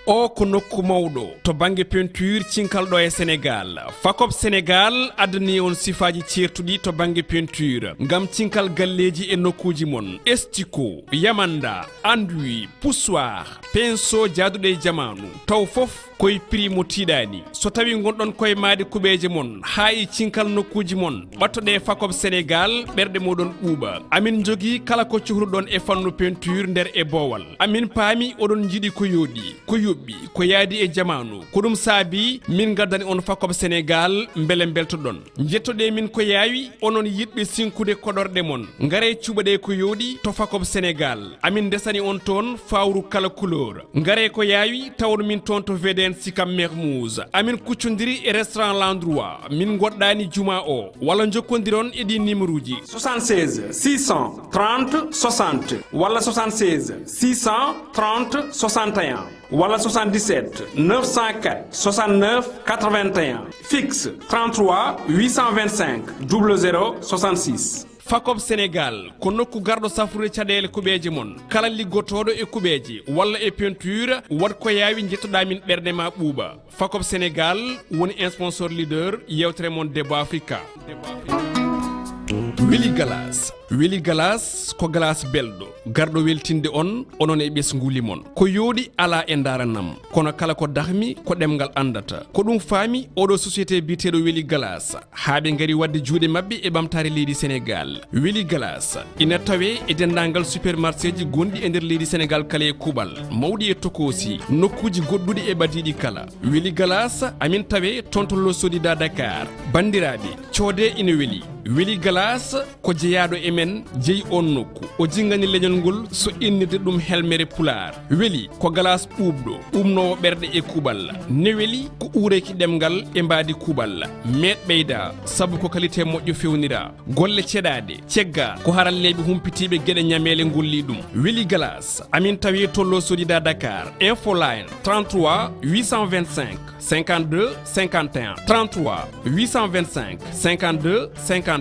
o ko nokku mawɗo to bange peinture cinkalɗo e Sénégal. Fakop Sénégal adani on sifaji certuɗi to bange peinture ngam cinkal galleji e nokkuji mon. Estico, yamanda, enduit, poussoir, pinceau jaaduɗe e jamanu taw fof koye prix mo tiiɗani. So tawi gonɗon koye maade kuɓeje mon ha e cinkal nokkuji mon ɓattoɗe Fakop Sénégal ɓerɗe moɗon ɓuuɓa. Amin jogui kala ko cohluɗon e fannu peinture nder e bowal. Amin paami oɗon jiiɗi ko yooɗi ko yoɓɓi ko yaadi e jamanu ko ɗum saabi min gardani on Fakop Sénégal beele beltoɗon. Jettoɗe min ko yaawi onon yiɗɓe sinkude koɗorɗe mon ngare cuɓaɗe ko yooɗi to Fakop Sénégal. Amin desani on toon fawru kala couleur ngare ko yaawi tawon min toon to VDN Sikam Mermoz. Amin kuccodiri e restaurant L'Endroit min goɗɗani juma o walla jokkodiron e ɗi numéro ji 76 630 60 walla 76 630 61 walla 77 904 69 81 fixe 33 825 00 66. Fakop Sénégal ko nokku garɗo safrude caɗele kuɓeje mon kala liggotoɗo e kuɓeje walla e peinture wat ko yaawi jettoɗa min ɓerɗe ma ɓuuɓa. Fakop Sénégal woni sponsor leader yewtere mon Debbo Africa. Weli Galas. Weli Galas ko glace belɗo garɗo weltinde on onon e ɓesnguli mon ko yooɗi ala e daranam kono kala ko dahmi ko ɗemgal andata ko ɗum faami oɗo société biteɗo Weli Galas haaɓe ngari wadde juuɗe mabɓe e ɓamtare leydi Sénégal. Weli Galas ina tawe e dendagal supermarché ji gonɗi e nder leydi Sénégal kala e kuɓal mawɗi e tokosi nokkuji goɗɗuɗi e badiɗi kala. Weli Galas amin tawe tontollo sodida Dakar. Bandiraɓe coode ina weeli. Weli Galas ko jeeyaɗo e men jeeyi on nokku o jingani leñol ngol so innirde ɗum helmere PULAAR. Weli ko galas ɓuuɓɗo umnowo ɓerɗe e kuuɓal ne weli ko uureki ɗemgal e mbaadi kuuɓal meɗ ɓeyda sabu ko qualité moƴƴo fewnira golle ceɗade cegga ko haralleɓe humpitiɓe gueɗe ñamele golli ɗum. Weli Galas amin tawi tollo sodida Dakar. Info line 33 825 52 51 33 825 52 51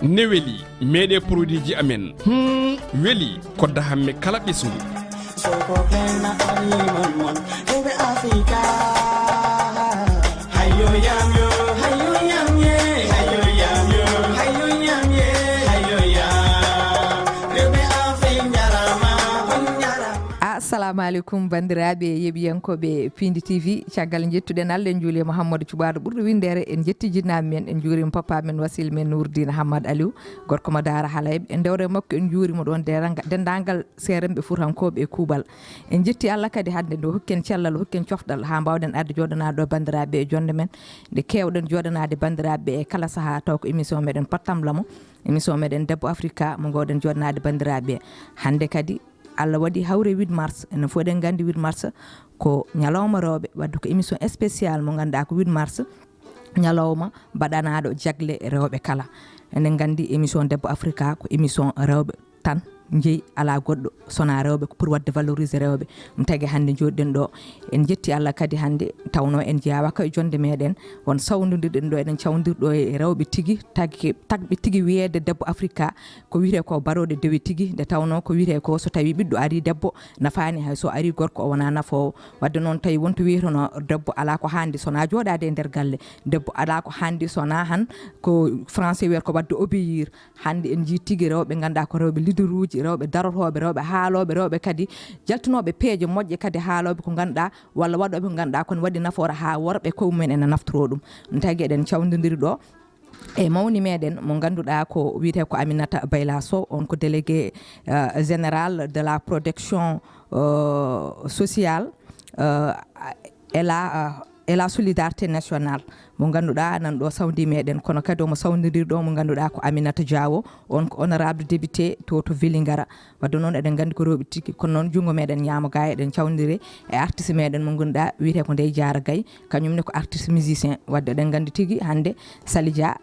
ne weli meɗe produit ji amen weli kodda hamme kala ɓesgu. assalamu aleykum bandiraɓe yeɓiyankoɓe Piindi TV caggal jettuɗen Allah en juuli Mouhamadou Thioubado ɓurɗo windere en jetti jinnaɓe men en juurima papa men wasil men Nourdine Hammadou Aliou gorko mo Daara Halayɓe en dewre makko en juurimo ɗon dendagal seremɓe Fuutankoɓe e kuuɓal en jetti Allah kadi hande nde hokken cellal hokken cofɗal ha mbawɗen arde joɗanade ɗo bandiraɓe e jonde men nde kewɗen joɗanade bandiraɓe e kala saaha taw ko émission meɗen Pottamlamo émission meɗen Debbo Africa mo gowɗen joɗanade bandiraɓe hande kadi Allah waɗi hawre 8 mars enen fof eɗen gandi 8 mars ko ñalawma rewɓe wadde ko émission spécial mo ganduɗa ko 8 mars ñalawma mbaɗanaɗo jagle rewɓe kala enen gandi émission Debbo Africa ko émission rewɓe tan jeeyi ala goɗɗo sona rewɓe ko pour wadde valoriser rewɓe ɗum tagui hande joɗɗen ɗo en jetti Allah kadi hande tawno en jeyawaka e jonde meɗen won sawdodirɗen ɗo eɗen cawdirɗo e rewɓe tigui tagɓe tigui wiyede Debbo Africa ko wiyete ko baroɗe dewi tigui nde tawno ko wiyete ko so tawi ɓiɗɗo ari debbo nafani hay so ari gorko o wona nafowo wadde noon tawi wonto wiyetono debbo ala ko handi sona joɗade e nder galle debbo ala ko handi sona han ko français wiyata ko wadde obéir hande en jii tigui rewɓe ganduɗa ko rewɓe leader uji rewɓe darotoɓe rewɓe haaloɓe rewɓe kadi jaltunoɓe peeje moƴƴe kadi haaloɓe ko ganduɗa walla waɗoɓe ko ganduɗa kono waɗi nafoore ha worɓe komumen ene naftoro ɗum ɗum tagui eɗen cawdodiri ɗo e mawni meɗen mo ganduɗa ko wiyete ko Aminata Bayla Sow on ko délégué général de la protection sociale et la solidarité nationale mo ganduɗa nan ɗo sawdi meɗen kono kadi omo sawdiri ɗo mo ganduɗa ko Aminata Diawo on ko honorable député to Vélingara wadde noon eɗen gandi ko rewɓe tigui kono noon jungo meɗen ñaamo ga eɗen cawdiri e artiste meɗen mo ganduɗa wiyete ko Ndeye Diara Gaye kañumne ko artiste musicien wadde eɗen gandi tigui hande Sali Dia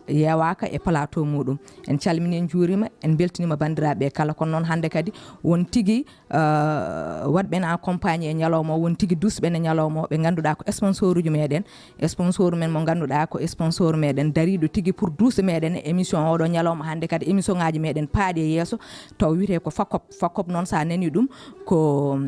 yewaka e plateau muɗum en calmini en juurima en beltinima bandiraɓe kala kono noon hande kadi won tigui wadɓe en accompagné e ñalawma won tigui dusɓe e ñalawma ɓe ganduɗa ko sponsor uji meɗen sponsor men mo ganduɗa ko sponsor meɗen dariɗo tigui pour duusa meɗen émission oɗo ñalawma hande kadi émission ngaji meɗen paaɗi e yesso taw wiyete ko Fakop noon sa nani ɗum ko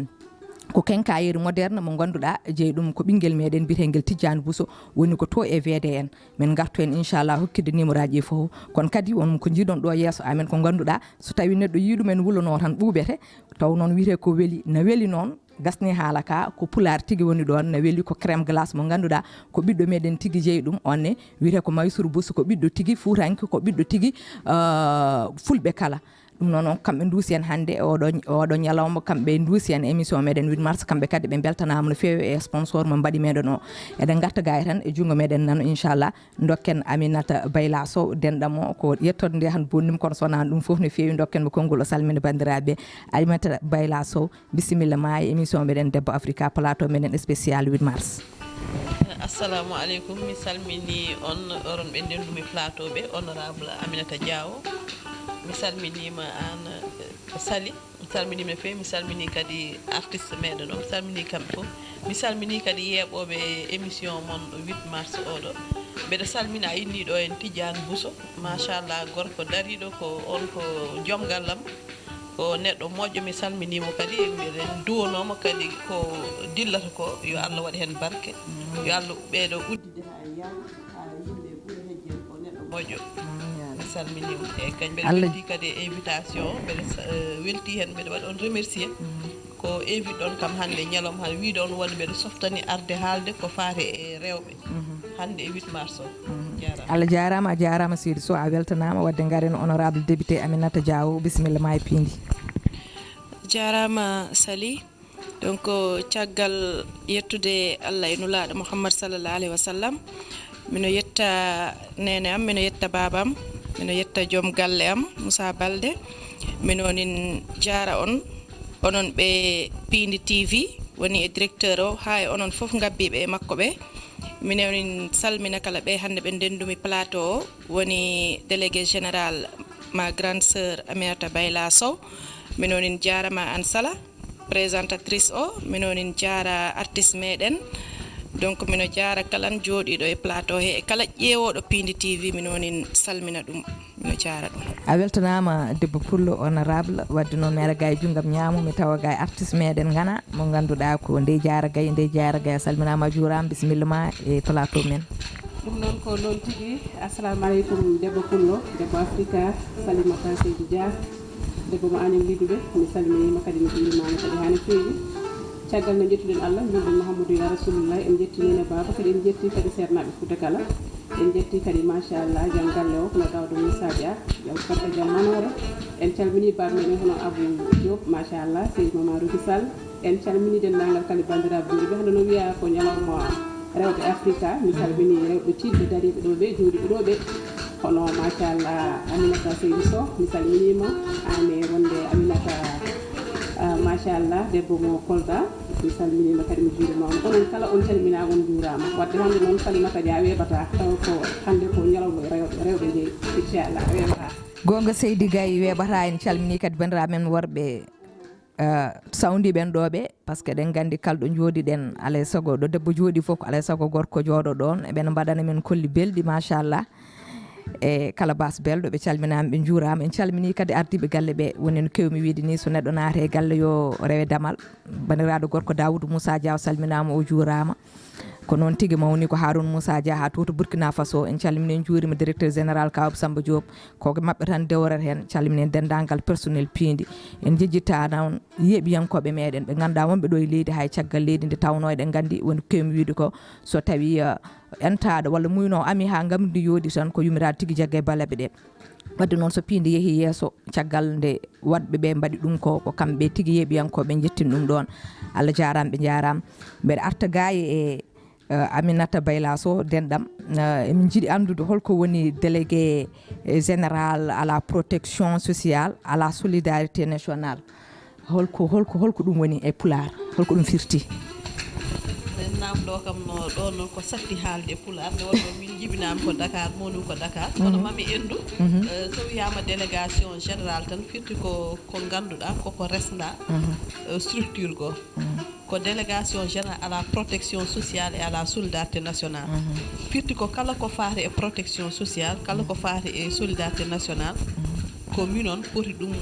ko kenkayeri moderne mo ganduɗa jeeyi ɗum ko ɓinguel meɗen mbiyetengel Tidiane Bousso woni ko to e VDN min gartu en inchallah hokkide numéro aji fof kono kadi won ko jiiɗon ɗo yeeso amen ko ganduɗa so tawi neɗɗo yiiɗumen wulono tan ɓuuɓete taw noon wiyete ko weeli na weeli noon gasni haala ka ko pulaar tigi woni ɗon na weeli ko crème glace mo ganduɗa ko ɓiɗɗo meɗen tigi jeeyi ɗum onne wiyete ko Maysour Bousso ko ɓiɗɗo tigi Foutanke ko ɓiɗɗo tigi fulɓe kala ɗum noon kamɓe duusi en hannde oɗo ñalawma kamɓe duusi en émission meɗen 8 mars kamɓe kadi ɓe beltanama no feewi e sponsor mo mbaɗi meɗen o eɗen garta gay tan e junngo meɗen nano inchallah dokken Aminata Bayla Sow denɗam o ko yettode nde han bonnim kono sonani ɗum foof no feewi dokken mo konngol o salmina bandiraɓe Aminata Bayla Sow bisimilla ma e émission meɗen Debbo Africa plateau meɗen spécial 8 mars. Assalamu aleykum mi salmini on oron ɓe ndendumi plateau ɓe honorable Aminata Diawo mi salminima an Sali mi salminima no fewi mi salmini kadi artiste meɗen o mi salmini kamɓe fof mi salmini kadi yeeɓoɓe émission mon 8 mars oɗo mbeɗa salmina inniɗo en Tidiane Bousso machallah gorko dariɗo ko on ko joom gallam ko neɗɗo moƴƴo mi salminimo kadi mbiɗen duwanoma kadi ko dillata ko yo Allah waɗi hen barke yo Allah ɓeeɗo uddide ha yaw ha yimɓe ɓuura hejjen ko neɗɗo moƴƴo mi salminimo e kañ mbeɗa welti kadi invitation mbeɗa welti hen mbeɗa waɗi on remercier ko invite ɗon kam hannde ñalawma hande wiide on woni mbeɗa softani arde haalde ko faate e rewɓe hannde e 8 mars o jarama Allah jarama a jarama seydi Sow a weltanama wadde garen honorable député Aminata Diawo bisimilla ma e Piindi. jarama Sali donc caggal yettude Allah e nulaɗo Mouhammad sallallahu alayhi wa sallam mino yetta nene am mino yetta babam mino yetta joom galle am Moussa Balde minonin jara on onon ɓe Piindi TV woni e directeur o ha e onon foof gabbiɓe e makko ɓe minonin salmina kala ɓe hande ɓe ndendumi plateau o woni délégué général ma grande sœur Aminata Bayla Sow minonin jarama an Sala présentatrice o minonin jara artiste meɗen donc mino jara kala jooɗiɗo e plateau he e kala ƴeewoɗo Piindi TV minonin salmina ɗum mino jara ɗum. A weltanama debbo pullo honorable wadde noon mi ara ga e junggam ñaamu mi tawa ga e artiste meɗen gana mo ganduɗa ko nde jara gay a salminama a juurama bisimilla ma e plateau men. ɗum noon ko noon tigui assalamu aleykum debbo pullo Debbo Africa salimata Seydou Dia debbo mo anen liduɓe mi salminima kadi mi juurimama kadi ha no feewi caggal no jettuɗen Allah julde Mouhamadou ya Rasulullah en jetti nene baba kadi en jetti kadi sernaɓe Fouta kala en jetti kadi machallah jam galle o kono gawɗo Moussa Dia jaw fodde jam manore en calmini baaba meɗen hono Abou Diop machallah Seydou Mamadou Sall en calmini dendagal kadi bandiraɓe julɓe hande no wiya ko ñalawma rewɓe Africa mi salmini rewɓe tidɓe dariɓe ɗo ɓe jooɗiɓe ɗo ɓe hono machallah Aminata Seydou Sow mi salminima ane wonde Aminata machallah debbo mo Kolda mi salminima kadi mi juurimama onon kala on calmina on juurama wadde hande noon Salimata Dia weeɓata taw ko hande ko ñalawma rewɓe jeeyi inchallah weeɓata gonga Seydi Gaye weeɓata en calmini kadi bandiraɓe men worɓe sawdiɓen ɗoɓe par ce que eɗen gandi kalɗo jooɗiɗen alay saago ɗo debbo jooɗi foof alay saago gorko jooɗo ɗon eɓen mbaɗana men kolli belɗi machallah e kala bas belɗo ɓe calminama ɓe juurama en calmini kadi ardiɓe galle ɓe woni no kewmi wiide ni so neɗɗo naata e galle yo rewe damal bandiraɗo gorko Daoudou Moussa Dia salminama o juurama ko noon tigui mawni ko Haroun Moussa Dia ha to Burkina Faso en calmini en juurima directeur général Kawab Samba Diop ko mabɓe tan dewrata hen calmini dendagal personnel Piindi en jejjitta noon yeeɓiyankoɓe meɗen ɓe ganduɗa wonɓe ɗo e leydi hay caggal leydi nde tawno eɗen gandi woni kewmi wiide ko so tawi entaɗo walla muyno ami ha gamdi yoodi tan ko yummiraɗo tigui jagga e balaɓe ɗe wadde noon so Piindi yeehi yesso caggal nde wadɓe ɓe mbaɗi ɗum ko kamɓe tigui yeeɓiyankoɓe jettin ɗum ɗon Allah jarama ɓe jarama mbeɗa arta gaye e Aminata Bayla Sow denɗam emin jiiɗi andude holko woni délégué général à la protection sociale à la solidarité nationale holko ɗum woni e Pulaar holko ɗum firti. namɗo kam no ɗo noon ko satti haalde e Pulaar nde wonno min jibinami ko Dakar moni ko Dakar kono mami endu so wiyama délégation générale tan firti ko ganduɗa koko resda structure go ko délégation générale à la protection sociale et à la solidarité nationale firti ko kala ko faati e protection sociale kala ko faati e solidarité nationale ko minon poti ɗum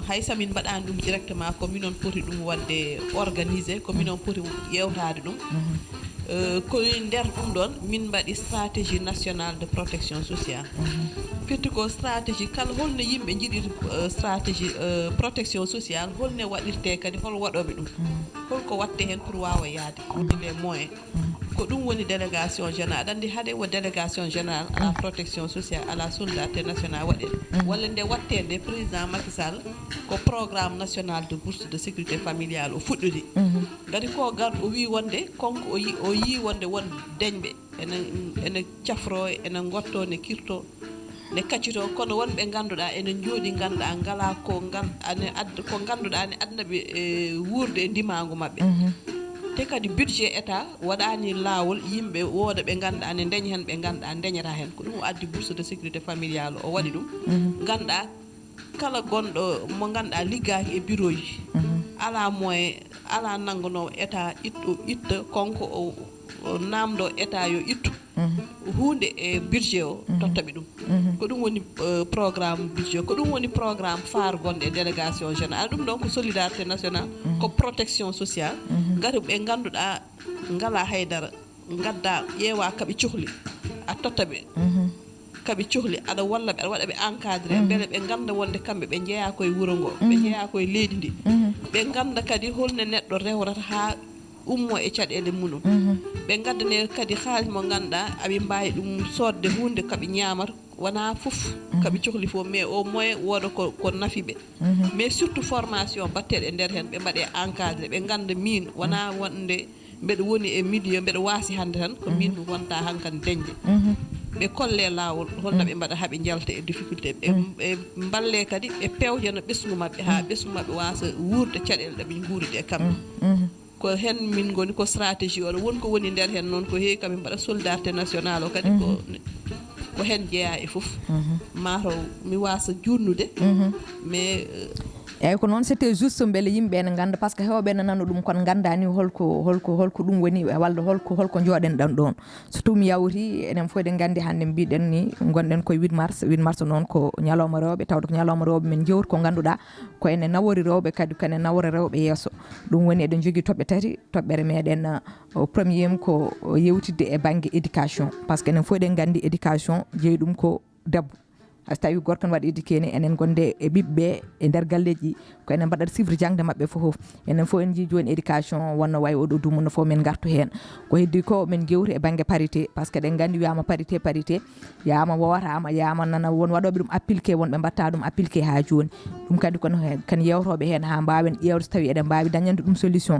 hay samin mbaɗani ɗum directement ko minon poti ɗum wadde organisé ko minon poti yewtade ɗum ko nder ɗum ɗon min mbaɗi stratégie nationale de protection sociale firti ko stratégie kala holno yimɓe jiiɗiri stratégie protection sociale holno waɗirte kadi hol waɗoɓe ɗum holko watte hen pour wawa yaade les moyens ko ɗum woni délégation générale aɗa andi haade wo délégation générale à la protection sociale à la solidarité nationale waɗe walla nde wattede président Macky Sall ko programme national de bourse de sécurité familiale o fuɗɗori gadi ko garɗo o wi wonde konko o yi wonde won deñɓe ene cafro ene gotto ne kirto ne kaccito kono wonɓe ganduɗa ene jooɗi ganduɗa ngala ko ganduɗa ne adnaɓe wurde e ndimagu mabɓe te kadi budget état waɗani lawol yimɓe wooda ɓe ganduɗa ne dañi hen ɓe ganduɗa dañata hen ko ɗum o addi bourse de sécurité familiale o waɗi ɗum ganduɗa kala gonɗo mo ganduɗa liggaki e bureau ji ala moyen ala nangono état itta konko o namdo état yo ittu hunde e budget o tottaɓe ɗum ko ɗum woni programme budget ko ɗum woni programme phare gonɗe e délégation générale ɗum ɗon ko solidarité nationale ko protection sociale gati ɓe ganduɗa ngala haydara gadda ƴeewa kaɓe cohli a tottaɓe kaɓe cohli aɗa walla ɓe aɗa waɗa ɓe encadré beele ɓe ganda wonde kamɓe ɓe jeeya koye wuuro ngo ɓe jeeya koye leydi ndi ɓe ganda kadi holno neɗɗo rewrata ha ummo e caɗele muɗum ɓe gaddane kadi haalis mo ganduɗa aɓe mbawi ɗum sodde hunde kaɓe ñamata wona foof kaɓe cohli fof mais au moins wooda ko nafi ɓe mais surtout formation batteɗe e nder hen ɓe mbaɗe encadré ɓe ganda min wona wonde mbeɗa woni e milieu mbeɗa waasi hande tan ko min wonta hankkadi dañde ɓe kolle lawol holno ɓe mbaɗa haaɓe jalta e difficulté ɓe balle kadi ɓe pewjana ɓesgu mabɓe ha ɓesgu mabɓe wasa wurde caɗele ɗeɓe guuride kamɓe ko hen min goni ko stratégie oɗo wonko woni nder hen noon ko heewi kamɓe mbaɗa solidarité nationale o kadi ko hen jeeya e foof mataw mi wasa jurnude mais eyyi ko noon c'était juste beele yimɓe ne ganda par ce que hewɓe ne nano ɗum kono gandani holko ɗum woni walla holko jooɗen ɗan ɗon surtout mi yawti enen fof eɗen gandi hande mbiɗen ni gonɗen koye 8 mars noon ko ñalawma rewɓe tawde ko ñalawma rewɓe men jewti ko ganduɗa ko ene nawori rewɓe kadi kane nawora rewɓe yesso ɗum woni eɗen jogui toɓɓe tati toɓɓere meɗen premier ko yewtidde e banggue éducation par ce que enen fof eɗen gandi éducation jeeyi ɗum ko debbo so tawi gorko ne waɗa éduqué ne enen gonde e ɓiɓɓe e nder galleji ko enen mbaɗat suivre jangde mabɓe fof enen fof en jii joni éducation wonno wayi oɗo dumunno fof min gartu hen ko heddi ko min jewti e banggue parité par ce que ɗen gandi wiyama parité yama wowatama yama nana won waɗoɓe ɗum appliqué wonɓe mbatta ɗum appliqué ha joni ɗum kadi kan yewtoɓe hen ha mbawen ƴewde so tawi eɗen mbawi dañande ɗum solution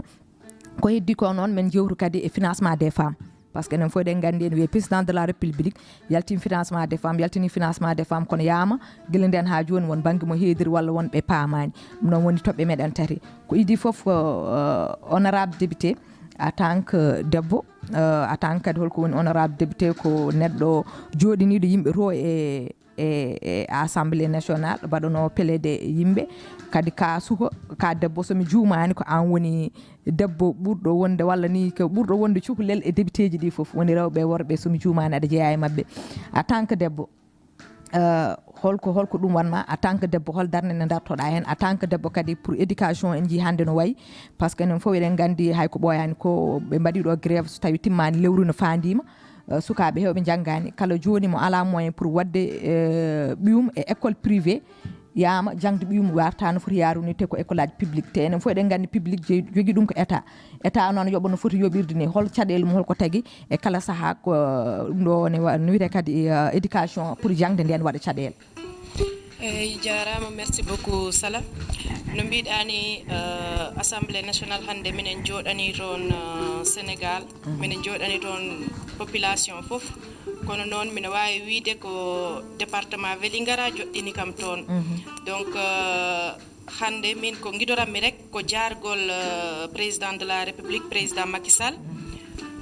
ko heddi ko noon min jewtu kadi e financement des femmes par ce que enen fof eɗen gandi en wiye président de la république yaltini financement des femmes kono yama guila nden ha joni won banggue mo heediri walla wonɓe paamani ɗum noon woni toɓɓe meɗen tati ko idi foof honorable député en tant que debbo en tant que kadi holko woni honorable député ko neɗɗo joɗiniɗo yimɓe to e assemblée nationale mbaɗano plaidé yimɓe kadi ka suka ka debbo somi juumani ko an woni debbo ɓurɗo wonde walla ni ko ɓurɗo wonde cukalel e député ji ɗi foof woni rewɓe worɓe somi juumani aɗa jeeya e mabɓe en tant que debbo holko ɗum wanma en tant que debbo hol darde nde dartoɗa hen en tant que debbo kadi pour éducation en jii hande no wayi par ce que enen fof eɗen gandi hay ko ɓoyani ko ɓe mbaɗiɗo grève so tawi timmani lewru no fandima sukaɓe hewɓe janggani kala joni mo ala moyen pour wadde ɓiyum e école privé yama jangde ɓiyum warta no foti yarude te ko école aji publique te enen fof eɗen gandi publique jogui ɗum ko état noon yooɓa no foti yoɓirde ni hol caɗele mum holko tagui e kala saaha ko ɗum ɗo ne wiyete kadi éducation pour jangde nden waɗa caɗele eyyi jarama merci beaucoup Sala no mbiɗani assemblée nationale hande minen joɗani toon Sénégal minen joɗani toon population foof kono noon mino wawi wiide ko département Vélingara joɗɗini kam toon donc hande min ko guidoranmi rek ko jargol président de la république président Macky Sall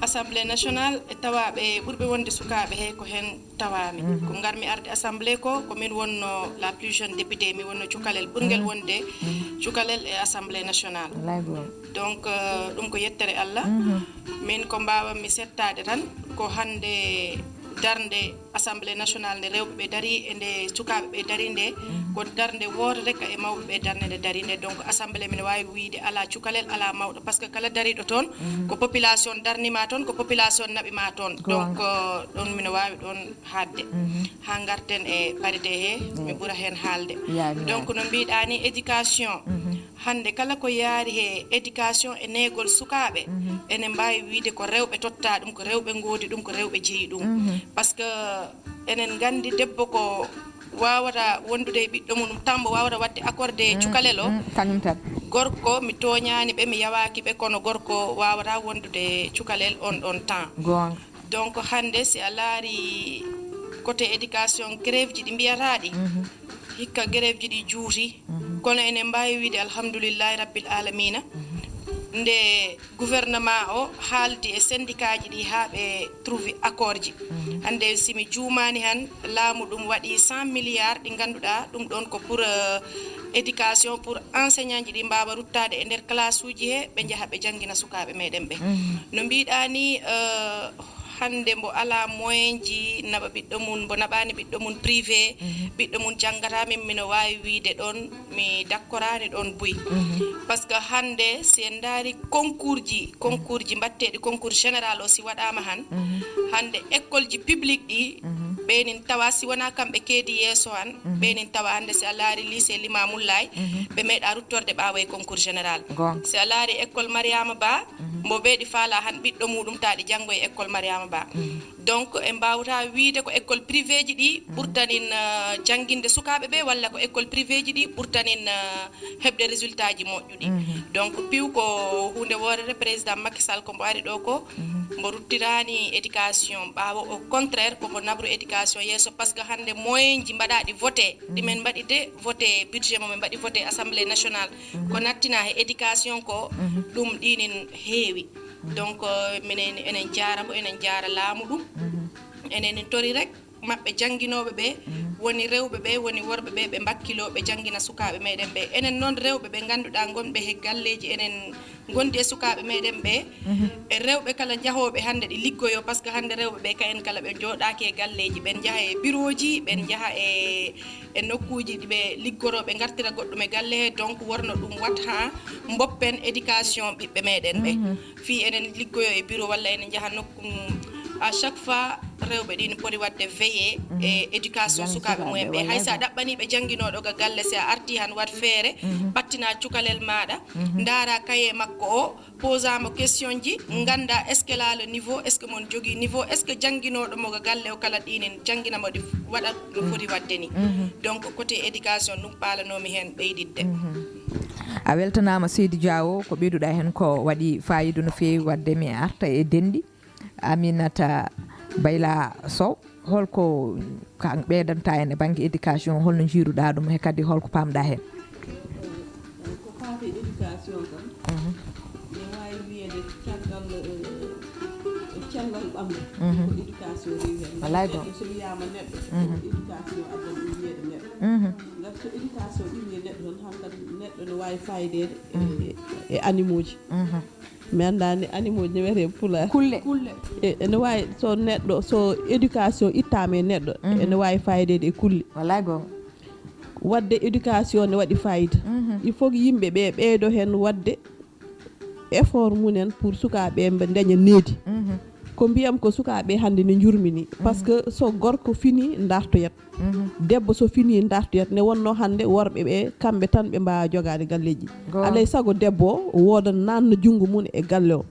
assemblée nationale e tawaɓe ɓurɓe wonde sukaɓe he ko hen tawami ko garmi arde assemblée ko min wonno la plus jeune député mi wonno cukalel ɓurguel wonde cukalel e assemblée nationale donc ɗum ko yettere Allah min ko mbawammi settade tan ko hande darde assemblée nationale nde rewɓe ɓe dari e nde sukaɓe ɓe dari nde ko darde woore rek e mawɓe ɓe darde nde dari nde donc assemblée mine wawi wiide ala cukalel ala mawɗo par ce que kala dariɗo toon ko population darnima toon ko population naɓima toon donc ɗon mine wawi ɗon hadde ha garten e parité he mi ɓuura hen haalde donc no mbiɗa ni éducation hande kala ko yaari he éducation e negol sukaɓe ene mbawi wiide ko rewɓe totta ɗum ko rewɓe goodi ɗum ko rewɓe jeeyi ɗum par ce que enen gandi debbo ko wawata wondude e ɓiɗɗo mum tambo wawata wadde accordé cukalel o kañum tan gorko mi toñani ɓe mi yawaki ɓe kono gorko wawata wondude cukalel on ɗon temps donc hande si a laari côté éducation grève ji ɗi mbiyataɗi hikka grève ji ɗi juuti kono enen mbawi wiide alhamdoulillahi rabbil alamina nde gouvernement o haaldi e syndicat ji ɗi ha ɓe trouvé accord ji hande simi juumani han laamu ɗum waɗi 100 milliards ɗi ganduɗa ɗum ɗon ko pour éducation pour enseignant ji ɗi mbawa ruttade e nder classe uji he ɓe jaaha ɓe janggina sukaɓe meɗen ɓe no mbiɗa ni hande mbo ala moyen ji naɓa ɓiɗɗo mum mbo naɓani ɓiɗɗo mum privé ɓiɗɗo mum janggata min mino wawi wiide ɗon mi d'accorani ɗon buy par ce que hande si en daari concours ji mbatteɗi concours général o si waɗama han hande école ji publique ɗi ɓenin tawa si wona kamɓe keedi yeeso han ɓenin tawa hande si a laari lycée Limamoulaye ɓe meeɗa ruttorde ɓaawa e concours général si a laari école Mariama Ba mbo ɓeeɗi faala han ɓiɗɗo muɗum taɗi janggo e école Mariama Ba donc en mbawata wiide ko école privé ji ɗi ɓurtanin jangginde sukaɓe ɓe walla ko école privé ji ɗi ɓurtanin heɓde résultat ji moƴƴuɗi donc piw ko hunde woorere président Macky Sall ko mbo ari ɗo ko mbo ruttirani éducation ɓaawo au contraire komo nabru éducation yeeso par ce que hande moyen ji mbaɗaɗi voté ɗimen mbaɗi de voté budget momin mbaɗi voté assemblée nationale ko nattina he éducation ko ɗum ɗinin heewi donc minen enen jaramo enen jara laamu ɗum enen tori rek maɓɓe jangginoɓe ɓe woni rewɓe ɓe woni worɓe ɓe ɓe mbakkiloɓe janggina sukaɓe meɗen ɓe enen noon rewɓe ɓe ganduɗa gonɓe he galleji enen gondi e sukaɓe meɗen ɓe e rewɓe kala jahoɓe hande ɗi liggoyo par ce que hande rewɓe ɓe kayen kala ɓe jooɗaki e galleji ɓen jaaha e bureau ji ɓen jaaha e nokkuji ɗiɓe liggoro ɓe gartira goɗɗum e galle he donc worno ɗum wat ha mboppen éducation ɓiɓɓe meɗen ɓe fi enen liggoyo e bureau walla enen jaaha nokkum à chaque fois rewɓe ɗi ne poti wadde veillé e éducation sukaɓe mumen ɓe hay sa ɗaɓɓaniɓe jangginoɗo ga galle si a arti han wat feere battina cukalel maɗa ndaara kaye makko o posama question ji ganda est ce que la le niveau est ce que mon jogui niveau est ce que jangginoɗo mo ga galle o kala ɗinen jangginamo ɗi waɗa no foti wadde ni donc côté éducation ɗum paalanomi hen ɓeydidde a weltanama Seydi Diawo ko ɓeyduɗa hen ko waɗi fayidu no fewi wadde mi arta e dendi Aminata Bayla Sow holko ka ɓeydanta en e banggue éducation holno jiiruɗa ɗum e kadi holko pamɗa hen ko faati éducation kam ne wawi wiyede caggal ɓamde ko éducation rewi hen walay gon so wiyama neɗɗo éducation adan ɗum wiyede neɗɗo gam so éducation ɗum wiye neɗɗo toon hankkadi neɗɗo ne wawi fayidede e animaux ji mi andani animaux ne wiyete pulaar kulle ene wawi so neɗɗo so éducation ittama e neɗɗo ene wawi fayidede e kulle walay gon wadde éducation ne waɗi fayida il faut que yimɓe ɓe ɓeydo hen wadde effort munen pour sukaɓe ɓe daña needi ko mbiyam ko sukaɓe hande ne jurmini par ce que so gorko fini dartoyat debbo so fini dartoyat ne wonno hande worɓe ɓe kamɓe tan ɓe mbawa jogade galleji alay saago debbo o woda nanna junggo mum e galle o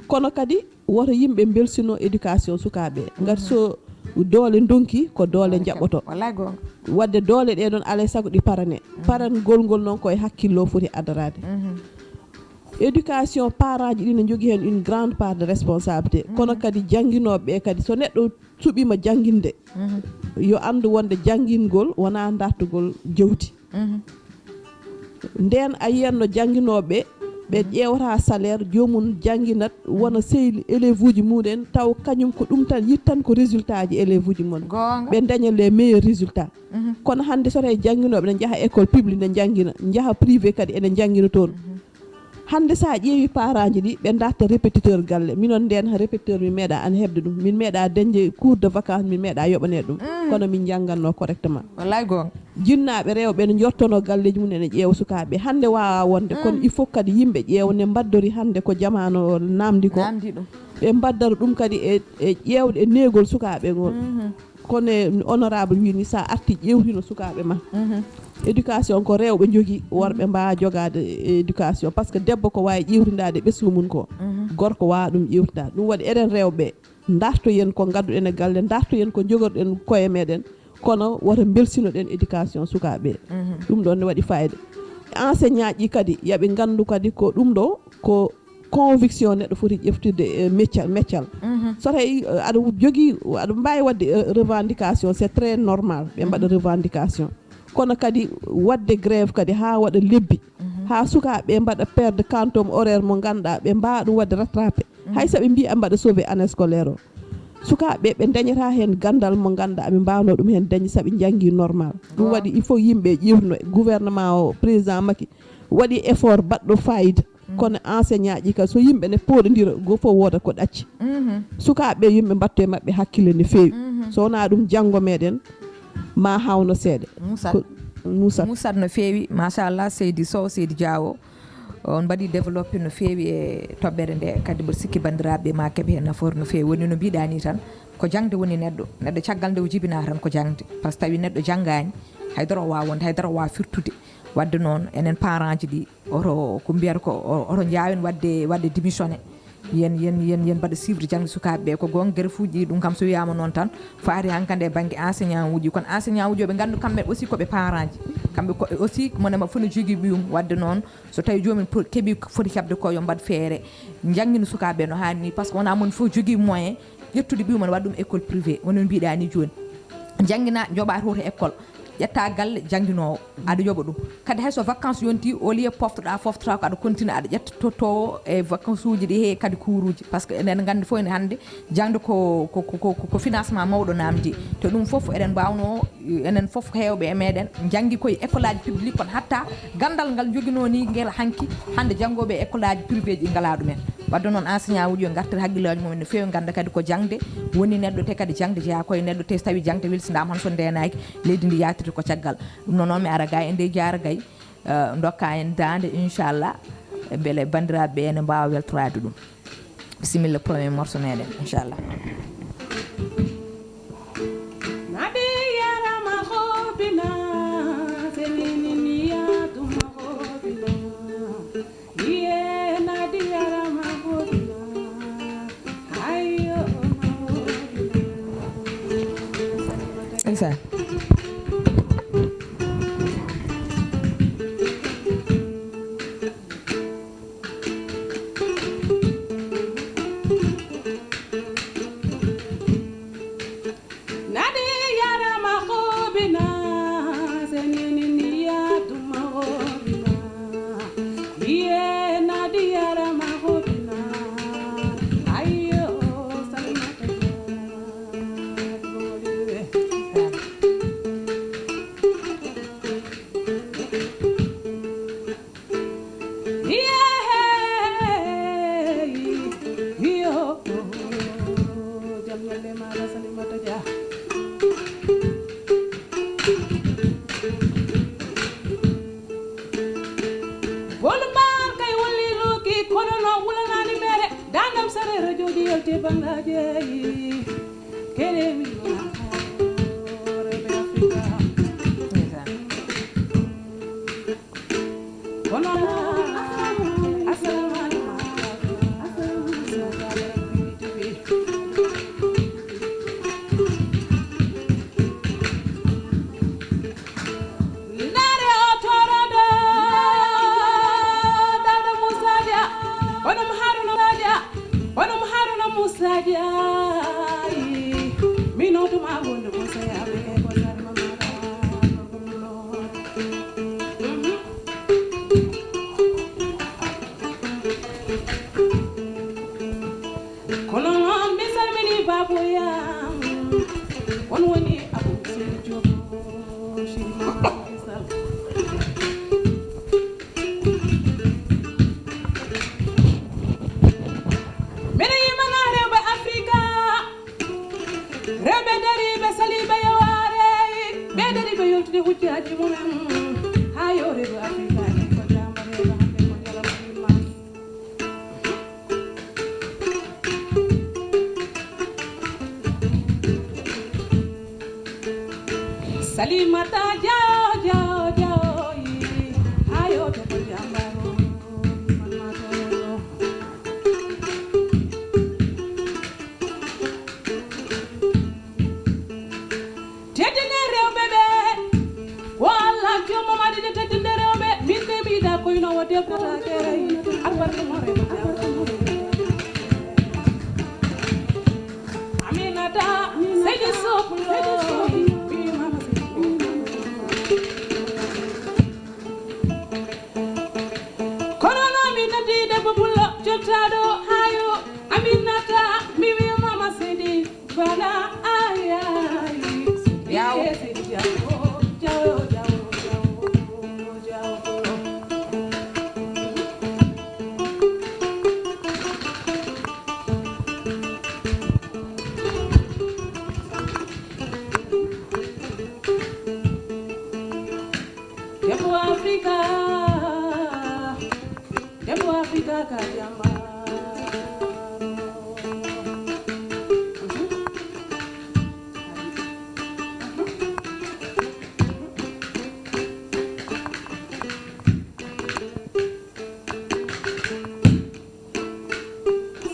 kono kadi woto yimɓe belsino éducation sukaɓe ngati so doole donki ko doole jaɓɓoto wadde doole ɗe ɗon alay saago ɗi parane parangol ngol noon koye hakkillo foti adarade éducation parents ji ɗi ne jogui hen une grande part de responsabilité kono kadi jangginoɓe kadi so neɗɗo suɓima jangginde yo andu wonde janggingol wona dartugol jawti nden a yiyanno jangginoɓe ɓe ƴewata salaire jomum jangguinat wona sehli élève uji muɗen taw kañum ko ɗum tan yittan ko résultat ji élève uji mon ɓe daña les meilleurs résultats kono hande so tawi jangginoɓe ne jaaha école publique ne janggina jaaha privé kadi ene janggina toon hande sa ƴeewi paraji ɗi ɓe darta répétiteur galle minon nden ha répétiteur mi meeɗa an hebde ɗum min meeɗa dañde cours de vacance min meeɗa yoɓanede ɗum kono min jangganno correctement wallahi gonga jinnaɓe rewɓe ne jottono galleji mum ene ƴeewa sukaɓe hande wawa wonde kono il faut kadi yimɓe ƴeewa ne mbaddori hande ko jamanu namdi ko ɓe mbaddara ɗum kadi e ƴeewde e neegol sukaɓe ngol kono honorable wini sa arti ƴewtino sukaɓe ma éducation ko rewɓe jogui worɓe mbawa jogade éducation par ce que debbo ko wawi ƴewtidade ɓesgu mum ko gorko wawa ɗum ƴewtidade ɗum waɗi eɗen rewɓe dartoyen ko gadduɗen e galle dartoyen ko jogorɗen koye meɗen kono woto belsinoɗen éducation sukaɓe ɗum ɗon ne waɗi fayida enseignant ji kadi yooɓe gandu kadi ko ɗum ɗo ko conviction neɗɗo foti ƴeftude meccal so tawi aɗa jogui aɗa mbawi wadde revendication c'est très normal ɓe mbaɗa revendication kono kadi wadde grève kadi ha waɗa lebbi ha sukaɓe mbaɗa perde quantum horaire mo ganduɗa ɓe mbawa ɗum wadde rattrapé hay saɓe mbi a mbaɗa sauvé année scolaire o sukaɓe ɓe dañata hen gandal mo ganduɗa ɓe mbawno ɗum hen dañi saaɓe janggi normal ɗum waɗi il faut yimɓe ƴewtuno gouvernement o président Macky waɗi effort baɗɗo fayida kono enseignant ji kadi so yimɓe ne poɗodira go fof woda ko ɗacci sukaɓe yimɓe mbatto e mabɓe hakkille no fewi so wona ɗum janggo meɗen ma hawno seeɗa Moussat no fewi machallah Seydi Sow Seydi Diawo on mbaɗi développé no fewi e toɓɓere nde kadi mboɗo sikki bandiraɓe ma keeɓe hen nafoore no fewi woni no mbiɗani tan ko jangde woni neɗɗo caggal nde o jibina tan ko jangde par ce que tawi neɗɗo janggani haydara o wawa wonde haydara o wawa firtude wadde noon enen parent ji ɗi oto ko mbiyata ko oto jawen wadde démissionné yen mbaɗa suivre jangde sukaɓeɓe ko gon guere fuuji ɗum kam so wiyama noon tan faari hankkande e banggue enseignant uji kono enseignant uji ɓe gandu kamɓe aussi koɓe parent ji kamɓe ko aussi monema foti jogui ɓiyum wadde noon so tawi jomum keeɓi foti heɓde ko yo mbaɗ feere jangguino sukaɓe no hanni par ce que wona moon foof jogui moyen ƴettude ɓiyum ne waɗa ɗum école privé wono mbiɗa ni joni jangguina joɓa to école ƴetta galle jangguinowo aɗa yoɓa ɗum kadi hayso vacance yonti au lieu poftoɗa foftata ko aɗa continue aɗa ƴetta to e vacance uji ɗi he kadi cours uji par ce que enen gandi fof ene hande jangde ko financement mawɗo namdi te ɗum foof eɗen mbawno enen foof hewɓe e meɗen janggi koye école aji publique kono hatta gandal ngal joguino ni guel hanki hande janggoɓe e école aji privé ji ngala ɗumen wadde noon enseignant uji yo gartir haggillaji mumen no fewi ganda kadi ko jangde woni neɗɗo te kadi jangde jeeya koye neɗɗo te so tawi jangde welsinama hono so ndenaki leydi ndi yatirde ko caggal ɗum noon mi ara ga e nde jaara gay dokka en dande inchallah beele bandiraɓe ene mbawa weltorade ɗum bisimilla premier morceau meɗen inchallah Exactly. rewɓe dariɓe saliɓe yoware ɓe dariɓe yoltude hujjaji mumen ha yewreɓe afrikaji ko jamareɓe hande ko jalamima salimata jawo jawo jawo ha yewte ko jambaro manmatoyo teddine rewɓe ɓe walla jomo maɗiɗe teddinde rewɓe min de mbiɗa koynowo debota keray albarka mo rewɓe aminata seydi sopulo kono noon mi noddiide bobulo jottaɗo hayo aminata mi wimama seydi bala ayayi Yawo. seydi jawo jawo jawo jawo jawo debbo africa ka jamaro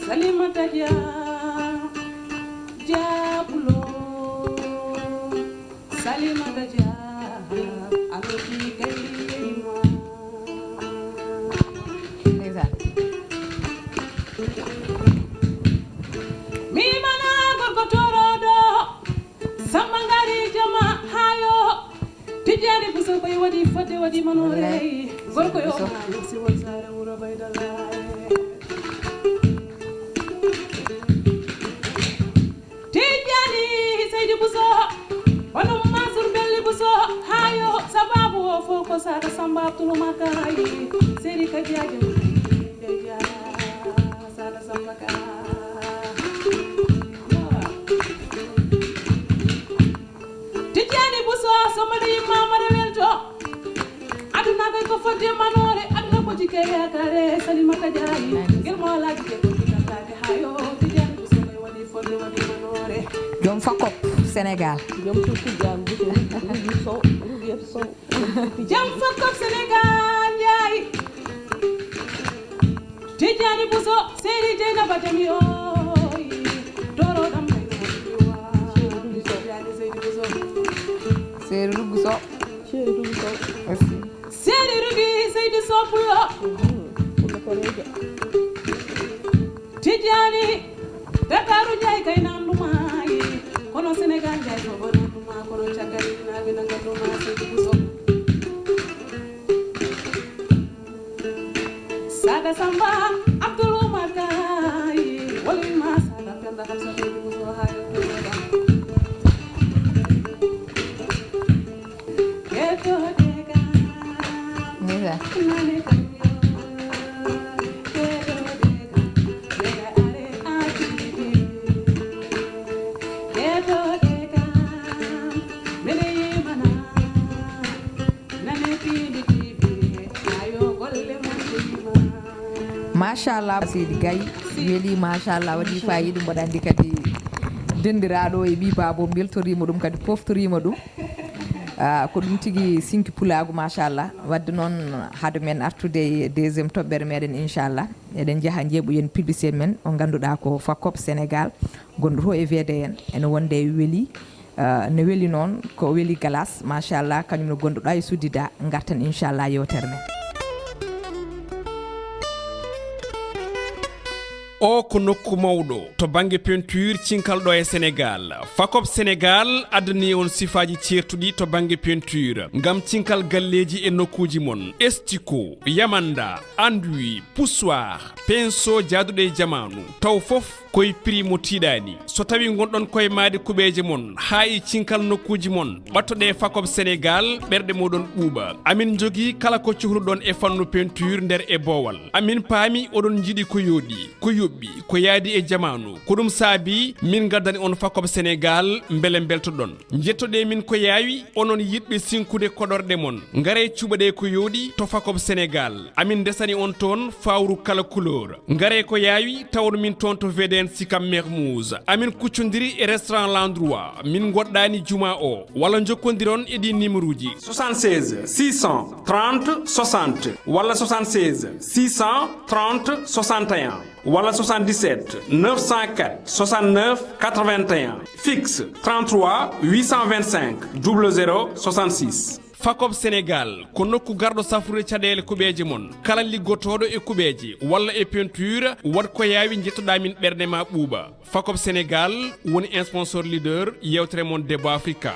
salimata jabulo salimata aloti gayima ndeysaan mi mana gorko toroɗo samba ngari jama hayo tijjani buso koye waɗi fodde waɗi manore gorko yo mayo siwol sare wuro baydalaye tijjani seydi buso onon masur belli buso hayo sababu o fof ko saka samba abdoulomakayi seydi kadiaje deja saka samba ka tijjani buso sombaɗo yimmamara welto aduna koy ko fodde manore aduna ko jike yakare salimata diayi guelmolaji ke ko jikatake hayo tijjani buso koye waɗi fodde waɗi manore jom fakop Sénégal jom tuuti jam buto rugi sow rugiyat sow jam fakop Sénégal njaay tijjani buso seydi jeynaba jami oy doroɗam kaynowa tijjani seydi buso Seeri Ruggu Sow chéri rugi sow merci seydi rugi seydi sopulo pulla koreja tijjani dakaru njaay kay nandumayi kono Sénégal njaay fogo nanduma kono caggal inaɓe nanganduma seydi buso saga samba abdoulomakayi wolima saga penda hamsa seydi buso hayo ketodega ndeysaan nane kamyo ketodega dega are ajidi ketodega mene yimana nane Piindi TV ayo golle mon dima machallah seydi gayi weeli machallah waɗi fayida mboɗa andi kadi dendiraɗo e ɓi babo beltorima ɗum kadi poftorima ɗum ko ɗum tigui sinki pulagu machallah wadde noon haade men artude e deuxiéme toɓɓere meɗen inchallah eɗen jaaha jeeɓoyen publicité men o ganduɗa ko fakop Sénégal gonɗo to e VDN ene wonde weeli ne weeli noon ko weeli galas machallah kañum no gonɗoɗa e suddida gartan inchallah yewtere men o ko nokku mawɗo to banggue peinture cinkalɗo e Sénégal fakop Sénégal addani on sifaji certuɗi to banggue peinture ngam cinkal galleji e nokkuji mon estiko yamanda enduit poussoir pinceau jaaduɗo e jamanu taw foof koye prix mo tiiɗani so tawi gonɗon koye maade kuɓeje mon ha e cinkal nokkuji mon ɓattoɗe fakop Sénégal ɓerɗe moɗon ɓuuɓa amin jogui kala ko cohluɗon e fannu peinture nder e boowal amin paami oɗon jiiɗi ko yooɗi yobbi ko yaadi e jamanu ko dum saabi min gaddani on fakobe Sénégal mbele beltodon jettode min ko yaawi onon yidbe sinkude kodorde mon ngare cubade ko yodi to fakobe Sénégal amin desani on ton fawru kala couleur ngare ko yaawi tawon min ton to VDN Sikam Mermoz amin kuccondiri e restaurant l'endroit min goddani juma o wala jokkondiron e di numéro ji 76 630 60 wala 76 630 61 wala 77 904 69 81 fixe 33 825 00 66 Fakob Sénégal ko nokku gardo safrude caɗele kuɓeje mon kala liggotoɗo e kuɓeje walla e peinture wat ko yawi jettoɗa min ɓerde ma ɓuuɓa Fakob Sénégal woni un sponsor leader yewtere mon Debbo Africa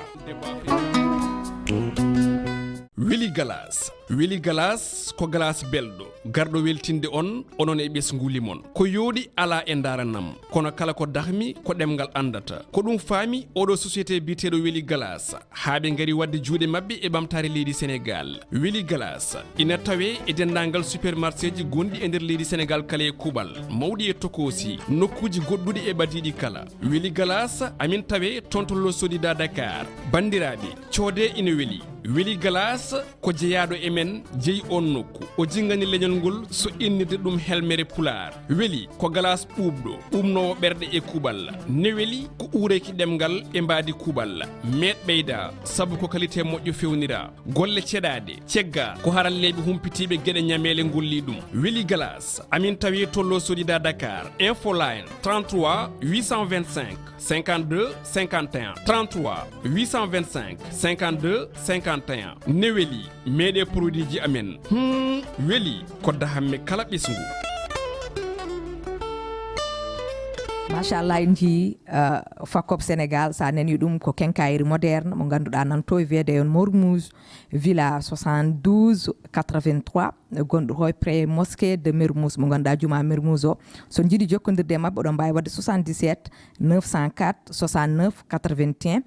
Wili Galas ko glace belɗo garɗo weltinde on onon e ɓesnguli mon ko yoodi ala e daranam kono kala ko dahmi ko ɗemgal andata ko ɗum faami oɗo société biteɗo Wili Galas haaɓe ngari wadde juuɗe mabɓe e ɓamtare leydi Sénégal Wili Galas ina tawe e dendagal supermarché ji gonɗi e nder leydi Sénégal kala e kuɓal mawɗi e tokosi nokkuji goɗɗuɗi e badiɗi kala Wili Galas amin tawe tontollo sodida Dakar bandiraɓe coode ina weeli Wili Galas ko jeyaɗo e men jeyi on nokku o jingani leñol ngol so innirde ɗum helmere PULAAR weeli ko galas ɓuuɓɗo ɓumnowo ɓerɗe e kuuɓal ne weeli ko uureki ɗemgal e mbaadi kuuɓal meɗ ɓeyda sabu ko qualité moƴƴo fewnira golle ceɗade cegga ko haralleɓe humpitiɓe gueɗe ñamele golli ɗum Wili Galas amin tawi tollo sodida Dakar info line 33 825 52 51 33 825 52 51 ne weeli meɗe produit ji amen weeli ko dahamme kala ɓesgu machallah en jii Fakob Sénégal sa nani ɗum ko kenkayri moderne mo ganduɗa nanto e wiyede on Mermoz villa 72 83 gonɗo hoy pré mosquée de Mermoz mo ganduɗa juma Mermoz o so jiiɗi jokkodirde mabɓe oɗon mbawi wadde 77 904 69 81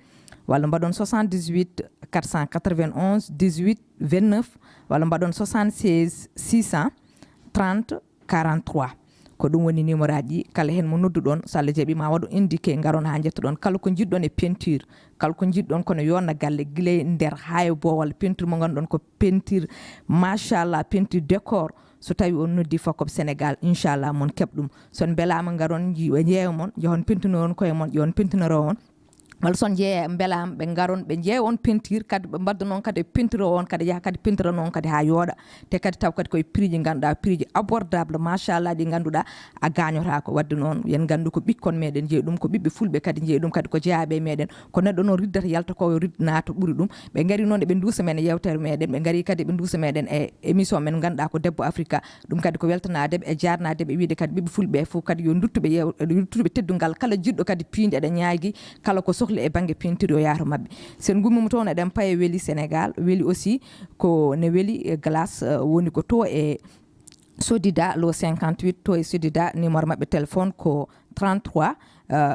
walla mbaɗon 78 491 18 29 walla mbaɗon 76 630 43 ko ɗum woni numéro aji kala hen mo nodduɗon so Allah jaaɓi ma waɗo indiqué garon ha jettoɗon kala ko jiɗɗon e peinture kala ko jiɗɗon kono yonna galle guila e nder ha e bowal peinture mo ganduɗon ko peinture machallah peinture décor so tawi on noddi Fakob Sénégal inchallah mon keɓ ɗum son belama garon ƴeewa mon jehon peintunoron koye mon ƴewon peintunoro on walla son jeeya beelama ɓe garon ɓe ƴeewa on peinture kadi ɓe mbadda noon kadi peinture on kadi yaha kadi peinture noon kadi ha yooɗa te kadi taw kadi koye prix ji ganduɗa prix ji abordable machallah ɗi ganduɗa a gañotako wadde noon yen gandu ko ɓikkon meɗen jeeyi ɗum ko ɓiɓɓe fulɓe kadi jeeyi ɗum kadi ko jeeyaɓe meɗen ko neɗɗo noon riddata yalta ko ridda nato ɓuuri ɗum ɓe gari noon eɓe duusa men e yewtere meɗen ɓe gari kadi ɓe duusa meɗen e émission men ganduɗa ko Debbo Africa ɗum kadi ko weltanadeɓe e jarnadeɓe e wiide kadi ɓiɓɓe fulɓe fof kadi yo duttuɓe teddugal kala jiɗɗo kadi piinde eɗen ñaagui kala ko sohli e banggue peinture yo yaato mabɓe sen gummima toon eɗen paye Wili Sénégal weeli aussi ko ne weeli glace woni ko to e Sodida lo 58 to e Sodida numéro mabɓe téléphone ko 33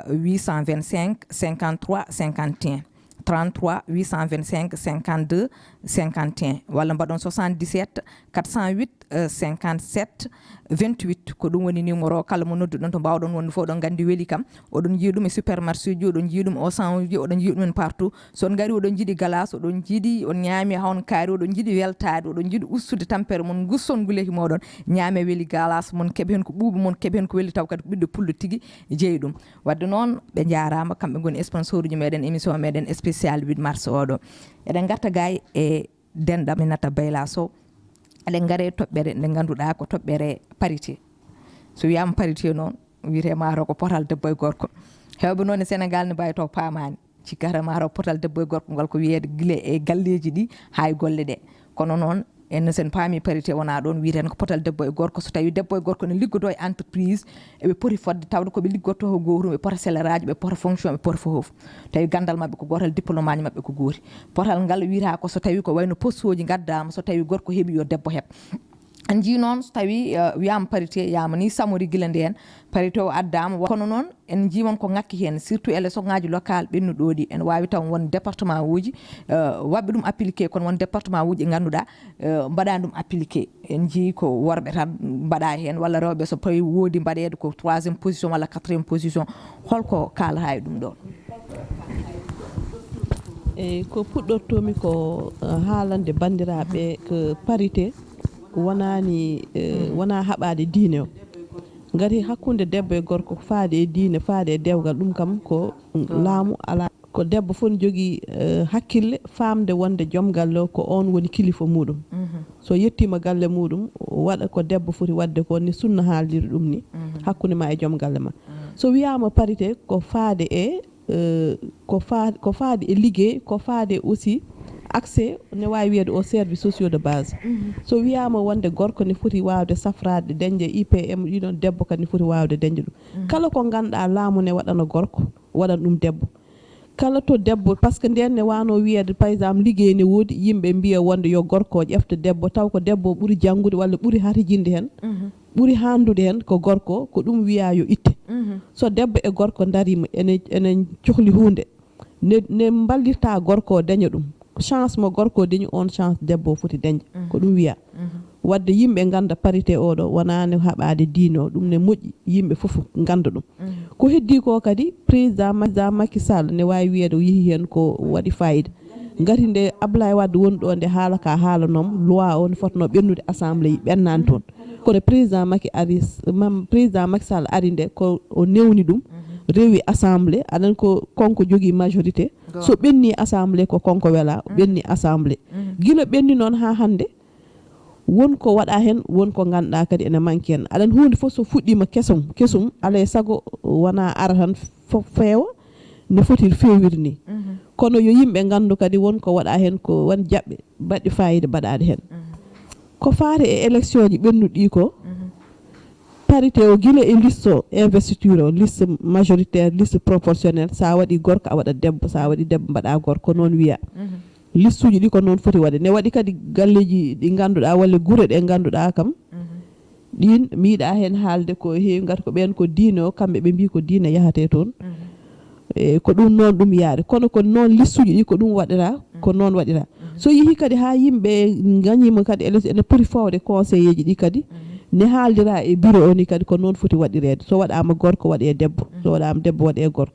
825 53 51 33 825 52 51 walla mbaɗon 77 408 57 28 ko ɗum woni numéro kala mo nodduɗon to mbawɗon wonde fof oɗon gandi weeli kam oɗon jii ɗum e supermarché ji oɗon jii ɗum au centre ji oɗon jii ɗumen partout son gari oɗon jiiɗi glace oɗon jiiɗi on ñaami hawn kaari oɗon jiiɗi weltade oɗon jiiɗi ustude tampere mon gusson guleki moɗon ñaame weeli glace mon keeɓi hen ko ɓuuɓi mon keeɓi hen ko weeli taw kadi ko ɓiɗɗo pullo tigui jeeyi ɗum wadde noon ɓe jarama kamɓe goni sponsor uji meɗen émission meɗen spécial 8 mars oɗo eɗen garta gay e denda Aminata Bayla Sow eɗen gaare toɓɓere nde ganduɗa ko toɓɓere parité so wiyama parité noon wiyete maaro ko potal debbo e gorko hewɓe noon e Sénégal ne mbawi taw paamani cikkata maaro potal debbo e gorko ngal ko wiyede guila e galleji ɗi ha e golle ɗe kono noon en sen paami parité wona ɗon wiyeten ko potal debbo e gorko so tawi debbo e gorko ne liggodo e entreprise eɓe poti fodde tawde koɓe liggotto ko gotum ɓe pota salaire aji ɓe pota fonction ɓe pota fof tawi gandal mabɓe ko gotal diplôme aji mabɓe ko gooti potal ngal wiyata ko so tawi ko wayno poste uji gaddama so tawi gorko heeɓi yo debbo heeb anji noon so tawi wiyama parité yama ni samori gilande en parité o addama kono noon en jiimon ko ngakki hen surtout élection ngaji local ɓennuɗoɗi en wawi taw won département uji wabɓe ɗum appliqué kono won département uji ganduɗa mbaɗa ɗum appliqué en jii ko worɓe tan mbaɗa hen walla rewɓe so tawi woodi mbaɗede ko 3e position walla 4e position holko kalata e ɗum ɗon e ko puɗɗortomi ko haalande bandiraɓe ko parité wonani wona haɓade diine o ngati hakkunde debbo e gorko faade e diine faade e dewgal ɗum kam ko laamu ala ko debbo fof ne jogii hakkille famde wonde joom galle o ko on woni kilifa muɗum so yettima galle muɗum waɗa ko debbo foti wadde ko ni sunna haaldiri ɗum ni hakkunde ma e joom galle ma so wiyama parité ko faade e ko faade e liggey ko faade aussi accès ne wawi wiyede aux services sociaux de base so wiyama wonde gorko ne foti wawde safrade dañde IPM ɗiɗon debbo kadi ne foti wawde dañde ɗum kala ko ganduɗa laamu ne waɗano gorko waɗan ɗum debbo kala to debbo par ce que nden ne wano wiyede par exemple liggey ne woodi yimɓe mbiya wonde yo gorko o ƴefta debbo taw ko debbo ɓuuri janggude walla ɓuuri harjinde hen ɓuuri handude hen ko gorko ko ɗum wiya yo itte so debbo e gorko darima enen cohli hunde ne ballirta gorko o daña ɗum chance mo gorko dañi on chance debbo foti dañde ko ɗum wiya wadde yimɓe ganda parité oɗo wonani haɓade diine o ɗum ne moƴƴi yimɓe foof ganda ɗum ko heddi ko kadi président Macky Sall ne wawi wiyede o yeehi hen ko waɗi fayida gati nde Abdoulaye Wade woni ɗo nde haala ka haalanom loi o ne fotno ɓennude assemblée ɓennani toon kono président Macky Sall ari nde ko o newni ɗum rewi assemblée aɗan ko konko jogui majorité so ɓenni assemblée ko konko wela ɓenni assemblée guila ɓenni noon ha hande wonko waɗa hen wonko ganduɗa kadi ene manque hen aɗan hunde foof so fuɗɗima kesum alay saago wona ara tan feewa ne foti fewir ni kono yo yimɓe gandu kadi wonko waɗa hen ko won jaɓɓe baɗɗi fayida baɗade hen ko faare e élection ji ɓennuɗi ko parité o guila e liste o investiture o liste majoritaire liste proportionnelle sa waɗi gorko a waɗa debbo sa waɗi debbo mbaɗa gorko noon wiya liste uji ɗi ko noon foti waɗe ne waɗi kadi galleji ɗi ganduɗa walla guure ɗe ganduɗa kam ɗin miiɗa hen haalde ko heewi gati ko ɓen ko diine o kamɓe ɓe mbi ko diine yahate toon e ko ɗum noon ɗum yaade kono ko noon liste uji ɗi ko ɗum waɗira ko noon waɗira so yeehi kadi ha yimɓe gañima kadi ene poti fawde conseil ji ɗi kadi ne haaldira e bureau o ni kadi ko noon foti waɗirede so waɗama gorko waɗe debbo so waɗama debbo waɗe gorko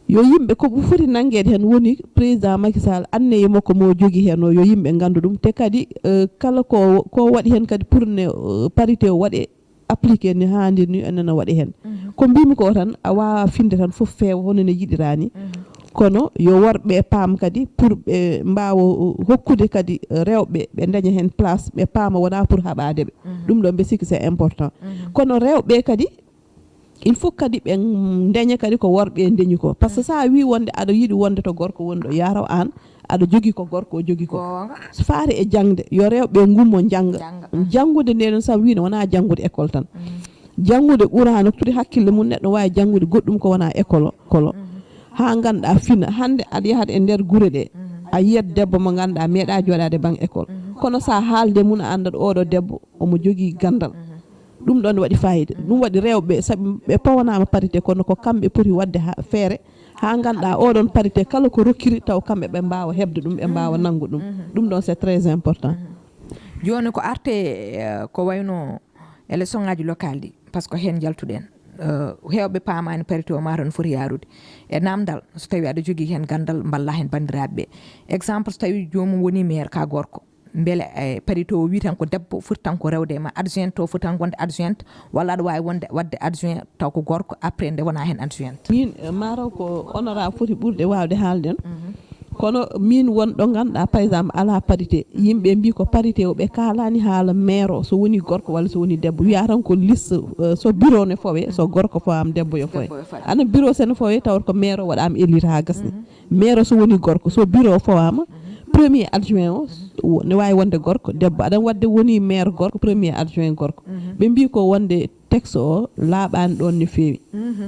yo yimɓe ko foti nanguede hen woni président Macky Sall anneye makko mo jogui hen o yo yimɓe gandu ɗum te kadi kala ko waɗi hen kadi pour ne parité o waɗe appliqué ni handir ni enena waɗi hen ko mbimi ko tan a wawa finde tan foof feewa hono ne yiɗirani kono yo worɓe paam kadi pour ɓe mbawa hokkude kadi rewɓe ɓe daña hen place ɓe paama wona pour haɓadeɓe ɗum ɗon ɓe sikki c'est important kono rewɓe kadi il faut kadi ɓe daña kadi ko worɓe dañi ko par ce que sa wi wonde aɗa yiiɗi wonde to gorko woni ɗo yaraw an aɗa jogui ko gorko o jogui ko faare e jangde yo rewɓe gummo jangga jangude nde sa wino wona jangude école tan jangude ɓurano tuuti hakkille mum neɗɗo wawi jangude goɗɗum ko wona école ha ganduɗa fina hande aɗa yahat e nder guure ɗe a yiyat debbo mo ganduɗa meeɗa joɗade bang école kono sa haalde mum a andat oɗo debbo omo jogui gandal ɗum ɗon waɗi fayida ɗum waɗi rewɓe saabi ɓe pawanama parité kono ko kamɓe poti wadde feere ha ganduɗa oɗon parité kala ko rokkiri taw kamɓe ɓe mbawa hebde ɗum ɓe mbawa nanggu ɗum ɗon c'est très important joni ko arte ko wayno élection ngaji local ɗi par ce que hen jaltuɗen hewɓe paamani parité o mata no foti yarude e namdal so tawi aɗa jogui hen gandal balla hen bandiraɓeɓe exemple so tawi jomum woni maire ka gorko beele parité o wi tan ko debbo foti tan ko rewde ma adjointe o foti tan wonde adjointe walla aɗa wawi wadde adjoint taw ko gorko après nde wona hen adjointe min mataw ko honorable foti ɓurde wawde haalden kono min wonɗo ganduɗa par exemple ala parité yimɓe mbi ko parité o ɓe kalani haala maire o so woni gorko walla so woni debbo wiya tan ko liste so bureau ne fawe so gorko fawama debbo yo fawe ana bureau sene fawe tawat ko maire o waɗama élire ha gasni maire o so woni gorko so bureau o fawama premier adjoint o ne wawi wonde gorko debbo aɗan wadde woni maire gorko premier adjoint gorko ɓe mbi ko wonde texte o laaɓani ɗon no fewi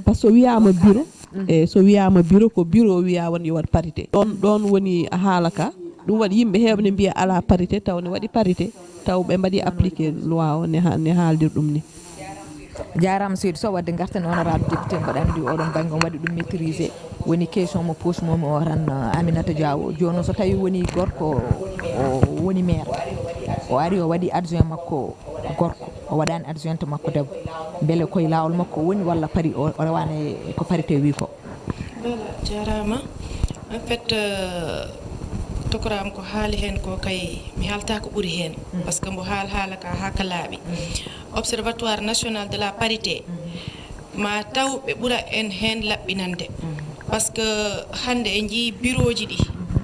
par ce que so wiyama bureau e so wiyama bureau ko bureau wiya won yo wat parité ɗon woni haala ka ɗum waɗi yimɓe heɓne mbiya ala parité taw ne waɗi parité taw ɓe mbaɗi appliqué loi o ne haaldir ɗum ni. jarama seydi so wadde garten honorable député mbaɗa andi oɗon banggue waɗi ɗum maîtrisé woni question mo poche momi o tan Aminata Diawo joni so tawi woni gorko o woni maire o ari o waɗi adjoint makko gorko o waɗani adjointe makko debbo beele koye lawol makko woni walla pari o rewane ko parité wi ko. jarama en fait tokoram ko haali hen ko kay mi halta ko ɓuuri hen par ce que mbo haala ka ha ka laaɓi observatoire national de la parité ma taw ɓe ɓuura en hen laɓɓinande par ce que hande en jii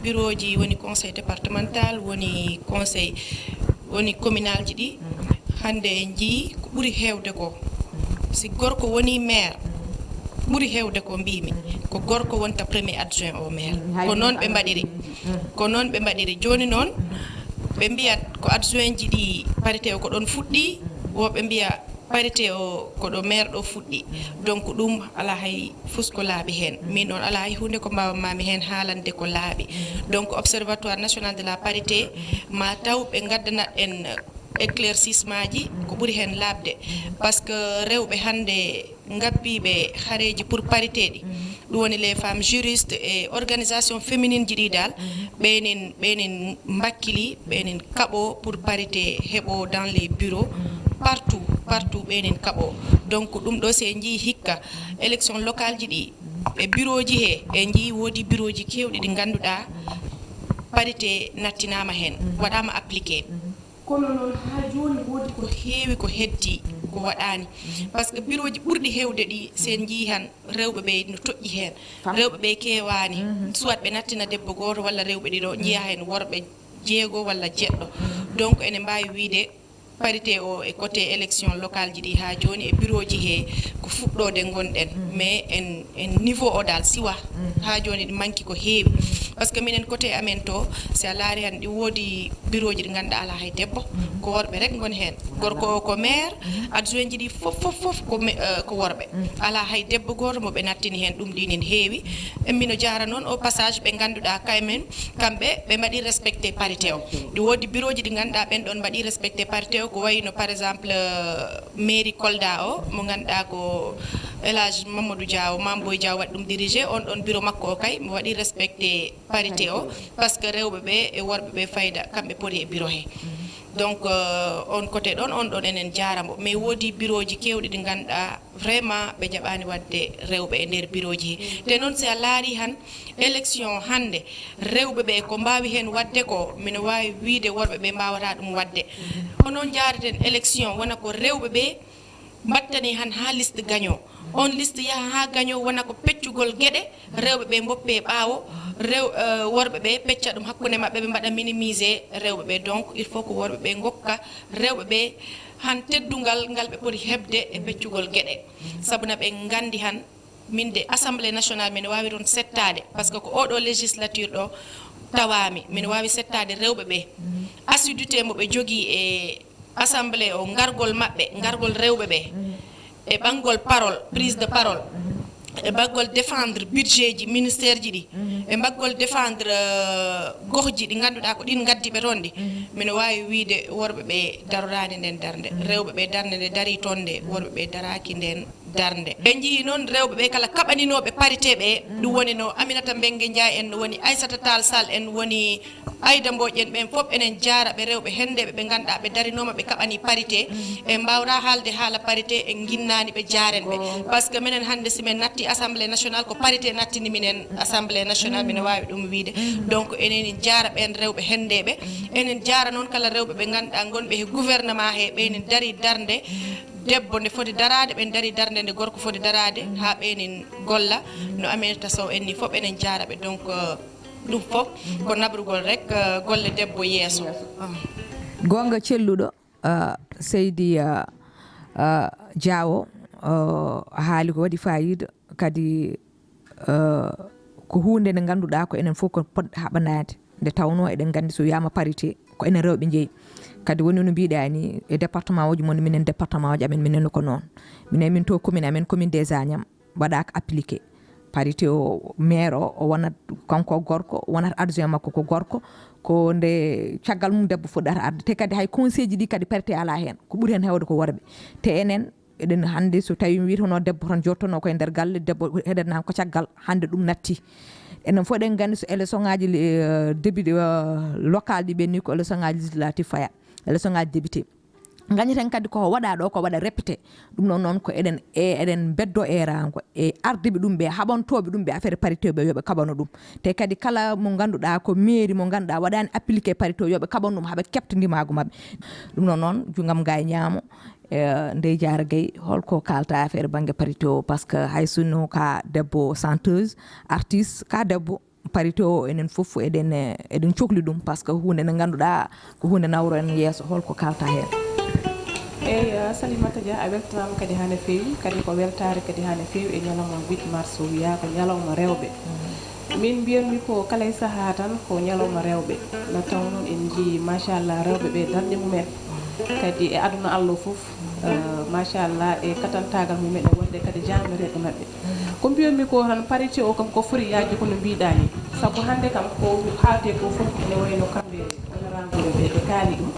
bureau ji woni conseil départemental woni conseil woni communal ji ɗi hande en jii ko ɓuuri hewde ko si gorko woni maire ɓuuri hewde ko mbimi ko gorko wonta premier adjoint au maire ko noon ɓe mbaɗiri joni noon ɓe mbiyat ko adjoint ji ɗi parité o ko ɗon fuɗɗi woɓe mbiya parité o ko ɗo maire ɗo fuɗɗi donc ɗum ala hay fusko laaɓi hen min on ala hay hunde ko mbawamami hen haalande ko laaɓi donc observatoire national de la parité ma taw ɓe gaddanat en éclaircissement ji ko ɓuuri hen labde par ce que rewɓe hande gabbiɓe haareji pour parité ɗi ɗum woni les femmes juristes et organisation féminine ji ɗi dal ɓenin mbakkili ɓenin kaɓo pour parité heɓo dans les bureaux partout ɓenin kaɓo donc ɗum ɗo se jii hikka élection locale ji ɗi e bureau ji he e jii woodi bureau ji kewɗi ɗi ganduɗa parité nattinama hen waɗama appliqué kono noon ha joni woodi ko heewi ko heddi ko waɗani par ce que bureau ji ɓurɗi hewde ɗi sen jii han rewɓe ɓe no toƴƴi hen rewɓe ɓe kewani soit ɓe nattina debbo goto walla rewɓe ɗiɗo jiiya hen worɓe jeego walla jeɗɗo donc ene mbawi wiide parité o e côté élection locale ji ɗi ha joni e bureau ji he ko fuɗɗode gonɗen mais en niveau o dal siwa ha joni ɗi manki ko heewi par ce que minen côté amen to si a laari han ɗi woodi bureau ji ɗi ganduɗa ala hay debbo ko worɓe rek gon hen gorko o ko maire adjoint ji ɗi fof ko worɓe ala hay debbo goto mo ɓe nattini hen ɗum ɗinin heewi mino jara noon au passage ɓe ganduɗa kaymen kamɓe ɓe mbaɗi respecté parité o ɗi woodi bureau ji ɗi ganduɗa ɓen ɗon mbaɗi respecté parité o ko wayno par exemple mairie Kolda o mo ganduɗa ko Elage Mamadou Diaw Mamboy Diaw waɗi ɗum dirigé on ɗon bureau makko o kay mo waɗi respecté parité o par ce que rewɓe ɓe e worɓe ɓe fayda kamɓe poti e bureau he donc on côté ɗon on ɗon enen jaramo mais woodi bureau ji kewɗi ɗi ganduɗa vraiment ɓe jaɓani wadde rewɓe e nder bureau ji he te noon si a laari han élection hande rewɓe ɓe ko mbawi hen wadde ko mino wawi wiide worɓe ɓe mbawata ɗum wadde onon jareten élection wona ko rewɓe ɓe mbattani han ha liste gagnant on liste yaha ha gagnant wona ko peccugol gueɗe rewɓe ɓe boppe ɓaawo worɓe ɓe pecca ɗum hakkude mabɓe ɓe mbaɗa minimiser rewɓe ɓe donc il faut ko worɓe ɓe gokka rewɓe ɓe han teddugal ngal ɓe poti hebde e peccugol gueɗe sabuna ɓe gandi han min de assemblée nationale min wawi ɗon settade par ce que ko oɗo législature ɗo tawami min wawi settade rewɓe ɓe assiduité mo ɓe jogui e assemblée o gargol mabɓe gargol rewɓe ɓe e ɓangol parole prise de parole e baggol défendre budget ji ministère ji ɗi e baggol défendre gohji ɗi ganduɗa ko ɗin gaddiɓe toon ɗi mino wawi wiide worɓe ɓe darorani nden darde rewɓe ɓe darde nde dari toon nde worɓe ɓe daraki nden darde ɓe jii noon rewɓe ɓe kala kaɓaninoɓe parité ɓe ɗum woni no Aminata Mbengue Ndiaye en woni Aissata Tall Sall en woni Aïda Mbodjen ɓen foof enen jaara ɓe rewɓe hendeɓe ɓe ganduɗa ɓe darinoma ɓe kaɓani parité e mbawra haalde haala parité e guinnani ɓe jaren ɓe par ce que minen hande simin natti assemblée nationale ko parité nattini minen assemblée nationale mine wawi ɗum wiide donc enen jaara ɓen rewɓe hendeɓe enen jaara noon kala rewɓe ɓe ganduɗa gonɓe e gouvernement he ɓenin dari darde debbo nde foti darade ɓen dari darde nde gorko foti darade ha ɓenin golla no Aminata Sow en ni foof enen jaara ɓe donc ɗum fof ko nabrugol rek golle debbo yeeso gonga celluɗo Seydi Diawo haali ko waɗi fayida kadi ko hunde nde ganduɗa ko enen fof ko poɗɗo haɓanade nde tawno eɗen gandi so wiyama parité ko enen rewɓe jeeyi kadi woni no mbiɗa ni e département uji mon minen département uji amen minen ko noon minen min to commune amen commune des Agnam waɗaka appliqué parité o maire o wonat kanko gorko wonat adjoint makko ko gorko ko nde caggal mum debbo fuɗɗata arde te kadi hay conseil ji ɗi kadi parité ala hen ko ɓuuri hen hewde ko worɓe te enen eɗen hannde so tawi mi wiyatono debbo tan jottono koye nder galle debbo heɗen ko caggal hannde ɗum natti enen fof eɗen gandi so élection ngaji député local ɗi ɓenni ko élection ngaji législatif faya élection ngaji député gañeten kadi ko waɗa ɗo ko waɗa répété ɗum noon ko eɗen beddo erago e ardiɓe ɗum ɓe haɓantoɓe ɗum ɓe affaire parité ɓe yoɓe kaɓano ɗum te kadi kala mo ganduɗa ko mairie mo ganduɗa waɗani appliqué parité o yoɓe kaɓan ɗum haaɓe kepta ndimago mabɓe ɗum noon jungam ga e ñaamo Ndeye Diarra Gueye holko kalta affaire banggue parité o par ce que hay sinno ka debbo chanteuse artiste ka debbo parité o enen fof eɗen cohli ɗum par ce que hunde nde ganduɗa ko hunde nawro en yeeso holko kalta hen eyyi Salimata Dia a weltanama kadi ha no fewi kadi ko weltare kadi ha no fewi e ñalawma 8 mars o wiya ko ñalawma rewɓe min mbiyatmi ko kala e saaha tan ko ñalawma rewɓe no taw noon en jii machallah rewɓe ɓe darde mumen kadi e aduna Allah fof machallah e katantagal mumen e wonde kadi jamireɓe mabɓe ko mbiyatmi ko tan parité o kam ko foti yajde kono mbiɗa ni saabu hande kam ko haalte ko fof ene wayno kamɓe honorable ɓe ɓe kaali ɗum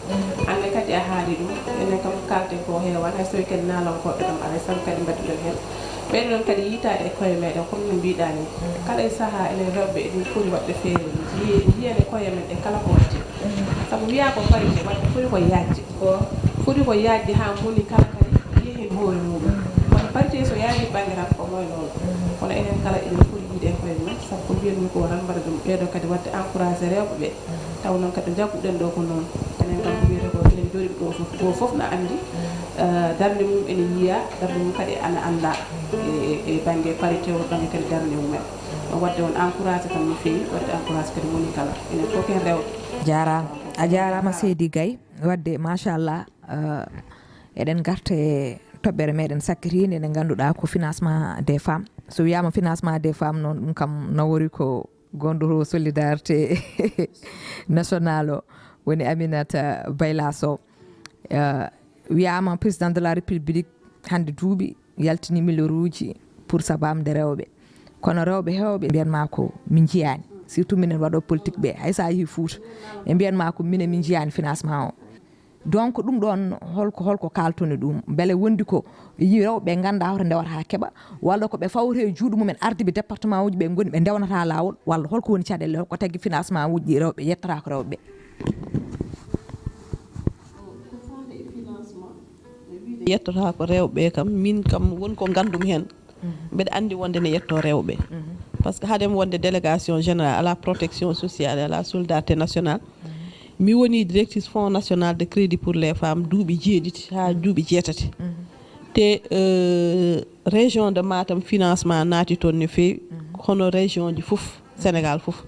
hande kadi a haali ɗum enen kam kalten ko heewan hay so tawi kadi nalankoɓe kam alay saago kadi mbaɗiɗon hen ɓeyɗo ɗon kadi yitade e koye meɗen comme no mbiɗa ni kala e saaha enen rewɓe eɗen foti waɗde feere jiyane koye men e kala ko watte saabu wiya ko parité wadde foti ko yajde foti ko yajde ha moni kala kadi yeehi hoore muɗum kono parité so yaari bandiraɓe ko moy noon kono enen kala eɗen foti yiide e koye men saabu ko mbiyatmi ko tan mbaɗa ɗum ɓeɗo kadi wadde encouragé rewɓe ɓe taw noon kadi jagguɗen ɗo ko noon enen kam ko wiyete ko enen jooɗiɓe ɗo fof no andi darde mum ene yiiya darde mum kadi ana anda e banggue parité o banggue kadi darde mumen wadde on encouragé tan no fewi wadde encouragé kadi moni kala enen fof ken rewɓe jarama a jarama Seydi Gaye wadde machallah eɗen garta e toɓɓere meɗen sakkirinde nde ganduɗa ko financement des femmes so wiyama financement des femmes noon ɗum kam nawori ko gondoro solidarité national o woni Aminata Bayla Sow wiyama président de la république hande duuɓi yaltini milliard uji pour sabamde rewɓe kono rewɓe hewɓe mbiyanma ko min jiyani surtout minen waɗo politique ɓe hay sa yeehi Fouta ɓe mbiyanma ko minen min jiyani financement o donc ɗum ɗon holko kaltoni ɗum beele wondi ko yi rewɓe ganda hoto ndewata ha keeɓa walla ko ɓe fawre e juuɗe mumen ardiɓe département uji ɓe goni ɓe ndewnata lawol walla holko woni caɗele holko tagui financement uji ɗi rewɓe yettata ko rewɓe yettata ko rewɓe kam min kam wonko gandumi hen mbeɗa andi wonde ne yetto rewɓe par ce que haadem wonde délégation générale à la protection sociale et à la solidarité nationale mi woni directrice fonds national de crédit pour les femmes duuɓi jeeɗiɗi ha duuɓi jeetati te région de Matam financement naati toon no fewi hono région ji fof Sénégal fof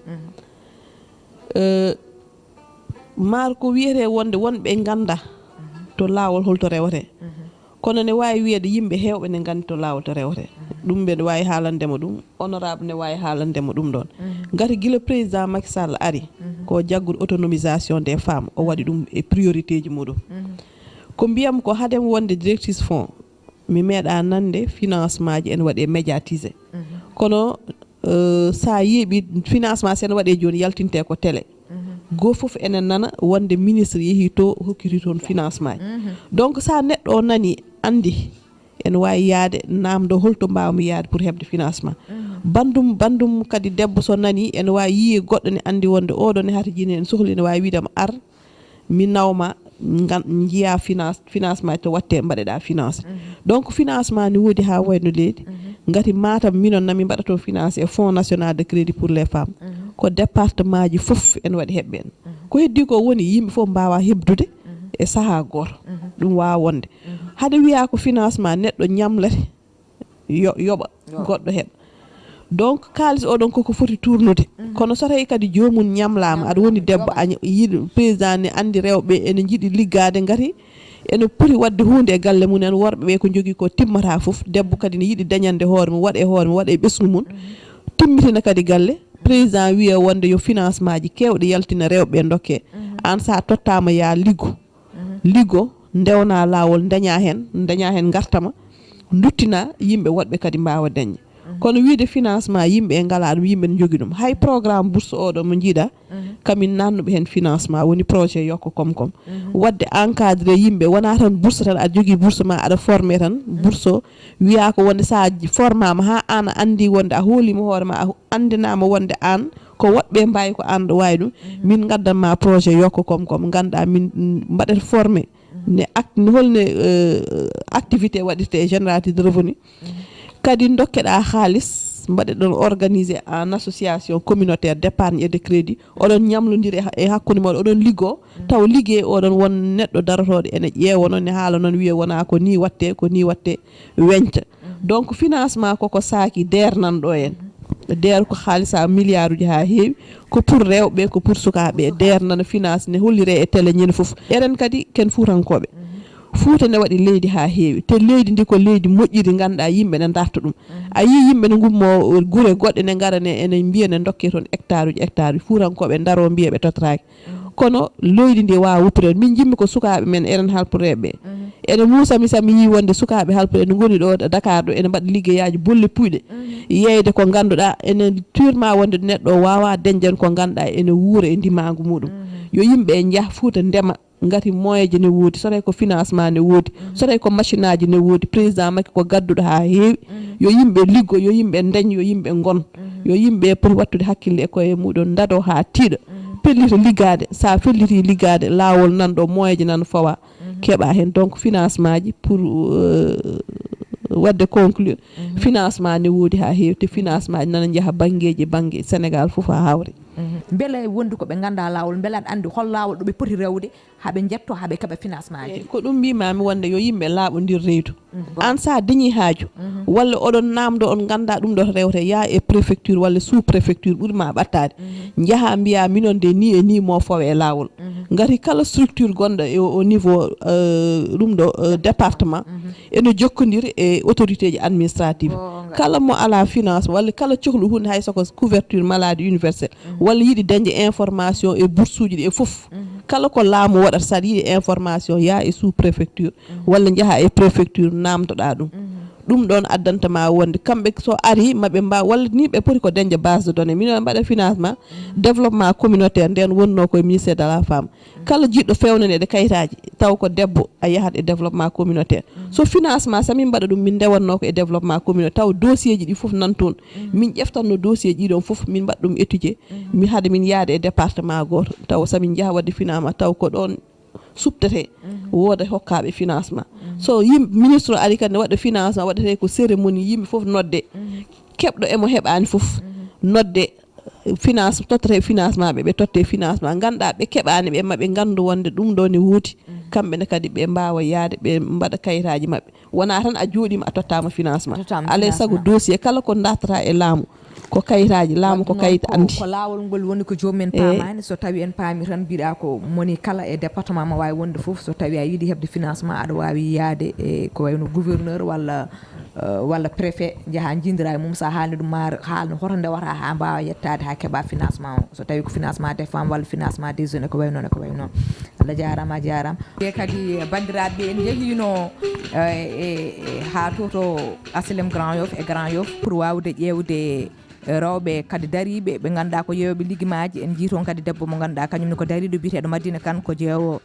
maar ko wiyete wonde wonɓe ganda to lawol holto rewete kono ne wawi wiyede yimɓe hewɓe ne gandi to lawol to rewete ɗum mbeɗa wawi haalandemo ɗum honorable ne wawi haalandemo ɗum ɗon gati guila président Macky Sall ari ko jaggude autonomisation des femmes o waɗi ɗum e priorité ji muɗum ko mbiyam ko haadem wonde directrice fonds mi meeɗa nande financement ji ene waɗe médiatisé kono sa yeeɓi financement sen waɗe joni yaltinte ko télé go foof enen nana wonde ministre yeehi to hokkiti toon financement donc sa neɗɗo o nani andi ene wawi yaade namdo holto mbawmi yaade pour hebde financement bandum kadi debbo so nani ene wawi yiye goɗɗo ne andi wonde oɗo ne hata jini en sohli ne wawi widema ar mi nawma jiiya financement to watte mbaɗeɗa finance donc financement ne woodi ha wayno leydi gati Matam minon nami mbaɗa toon finance e fonds national de crédit pour les femmes ko département ji fof ene waɗi heɓɓe en ko heddi ko woni yimɓe fof mbawa hebdude e saaha goto ɗum wawa wonde haade wiya ko financement neɗɗo ñamlete yoɓa goɗɗo heɓa donc kalis oɗon koko foti tournude kono so tawi kadi jomum ñamlama aɗa woni debbo a yiiɗi président ne andi rewɓe ene jiiɗi liggade gati ene poti wadde hunde e galle mum en worɓe ɓe ko jogui ko timmata foof debbo kadi ne yiiɗi dañande hoore mum waɗe hoore mum waɗe ɓesgu mum timmitina kadi galle président wiya wonde yo financement ji kewɗe yaltina rewɓe dokke an sa tottama ya liggo ndewna lawol daña hen gartama duttina yimɓe woɗɓe kadi mbawa dañde kono wiide financement yimɓe e ngala ɗum yimɓe ne jogui ɗum hay programme bourse oɗo mo jiiɗa kamin nannuɓe hen financement woni projet yokko kom wadde encadré yimɓe wona tan bourse tan aɗa jogui bourse ma aɗa formé tan bourse o wiya ko wonde sa formama ha an a andi wonde a hoolima hoorema a andinama wonde an ko woɓɓe mbawi ko an ɗo wawi ɗum min gaddanma projet yokko kom ganduɗa min mbaɗata formé ne holne activité waɗirte génératrice de revenu kadi dokkeɗa haaliss mbaɗe ɗon organisé en association communautaire d'épargne et de crédit oɗon ñamlodiri e hakkude moɗon oɗon liggo taw liggey oɗon won neɗɗo darotoɗo ene ƴeewa noon ne haala noon wiya wona ko ni watte weñca donc financement koko saaki dernanɗo en der ko haalisa milliard uji ha heewi ko pour rewɓe ko pour sukaɓe dernana finance ne hollire e télé ñande foof eren kadi ken fuutankoɓe Fouta ne waɗi leydi ha heewi te leydi ndi ko leydi moƴƴiri ganduɗa yimɓe ne darta ɗum a yi yimɓe ne gummo guure goɗɗe ne gara ene mbiya ne dokke toon hectare uji fuurankoɓe daro mbiya ɓe totraki kono leydi ndi wawa woppude min jimmi ko sukaɓe men enen halpureɓe ene musami sami yi wonde sukaɓe halpureɓe ne goni ɗo Dakar ɗo ene mbaɗa liggeyaji bolle puyɗe yeyde ko ganduɗa ene turma wonde neɗɗo wawa dañjan ko ganduɗa ene wuura e ndimagu muɗum yo yimɓe jaah Fouta ndema ngati moyeje ne woodi so tawi ko financement ne woodi so tawi ko machine aji ne woodi président makki ko gadduɗo ha heewi yo yimɓe liggo yo yimɓe dañ yo yimɓe gon yo yimɓe pour wattude hakkille e koye muɗum dado ha tiiɗa pellito liggade sa felliti liggade lawol nanɗo moyeje nan fawa keɓa hen donc financement ji pour wadde conclure financement ne woodi ha heewi te financement ji nana jaaha banggue Sénégal foof ha hawre beele wondi ko ɓe ganda lawol beele aɗa andi hol lawol ɗo ɓe poti rewde haaɓe jetto haaɓe keeɓa financement ji ko ɗum mbimami wonde yo yimɓe laaɓodir reydu an sa dañi haaju walla oɗon namdo on ganda ɗum ɗo to rewte ya e préfecture walla sous préfecture ɓuurima ɓattade jaaha mbiya minon de ni e ni mo fawe e lawol gati kala structure gonɗo au niveau ɗum ɗo département ene jokkodiri e autorité ji administrative kala mo ala finance walla kala cohlu hunde hay soko couverture maladie universelle walla yiiɗi dañde information e bourse uji ɗi e foof kala ko laamu waɗata saɗa yiiɗi information ya e sous préfecture walla jaaha e préfecture namdoɗa ɗum ɗon addantama wonde kamɓe so ari maɓe mbaw walla ni ɓe poti ko dañde base de données mino mbaɗa financement développement communautaire nden wonno koye ministère de la femme kala jiɗɗo fewnanede kayitaji taw ko debbo a yahat e développement communautaire so financement sami mbaɗa ɗum min ndewanno ko e développement communautaire taw dossier ji ɗi foof nan toon min ƴeftanno dossier ji ɗon foof min mbaɗa ɗum étudier mi haade min yaade e département goto taw sami jaaha wadde financement taw ko ɗon suptete wooda hokkaɓe financement so yimɓe ministre ari kadi ne waɗa financement waɗete ko cérémonie yimɓe foof nodde keɓɗo emo heɓani foof nodde finance tottete financement ɓe totte financement ganduɗa ɓe keɓani ɓe maɓe gandu wonde ɗum ɗo ne woodi kamɓene kadi ɓe mbawa yaade ɓe mbaɗa kayitaji mabɓe wona tan a jooɗima a tottama financement alay saago dossier kala ko dartata e laamu ko kayitaji laamu ko kayit andi ko lawol ngol woni ko jomumen paamani so tawi en paami tan mbiɗa ko moni kala e département ma wawi wonde foof so tawi a yiiɗi hebde financement aɗa wawi yaade e ko wayno gouverneur walla préfet jaaha jindira e mum sa haalni ɗum ma haalno hoto ndewata ha mbawa yettade ha keeɓa financement o so tawi ko financement des femmes walla financement des jeunes ko way noon Allah jarama a jarama e kadi bandiraɓe en jeehino ha toto aslem Grand Yoff e Grand Yoff pour wawde ƴewde rewɓe kadi dariɓe ɓe ganduɗa ko yeeyoɓe ligguimaji en jii toon kadi debbo mo ganduɗa kañumne ko dariɗo biteɗo Madina Kane ko jeewo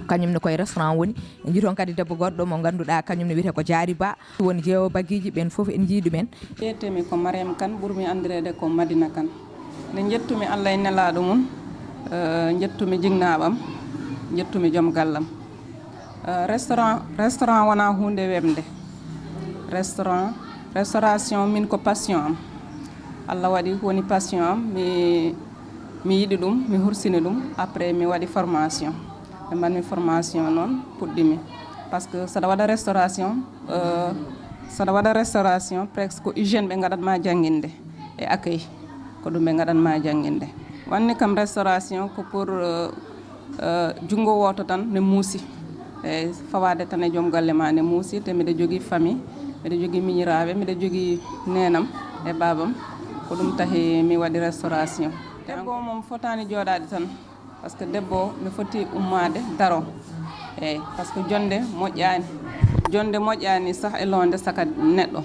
kañumne koye restaurant woni en jii toon kadi debbo goɗɗo mo ganduɗa kañumne wiyete ko Diary Ba woni jeewo baguiji ɓen foof en jii ɗumen ƴettemi ko Mariame Kane ɓurmi andirede ko Madina Kane nde jettumi Allah e nelaɗo mum jettumi jignaɓam jettumi joom gallam restaurant wona hunde webde restauration min ko passion am Allah waɗi woni passion am mi yiɗi ɗum mi hursini ɗum après mi waɗi formation ɓe mbanmi formation noon puɗɗimi par ce que saɗa waɗa restauration presque ko hygiène ɓe gaɗatma jangguinde e accueil ko ɗum ɓe gaɗatma jangguinde wanni kam restauration ko pour junggo woto tan ne muusi e fawade tan e joom galle ma ne muusi te mbiɗa jogui famille mbiɗa jogui miñiraɓe mbiɗa jogui nenam e babam ko ɗum tahi mi waɗi restauration debbo mom fotani jooɗade tan par ce que debbo mi foti ummade daro eyyi par ce que jonde moƴƴani sah e londe saka neɗɗo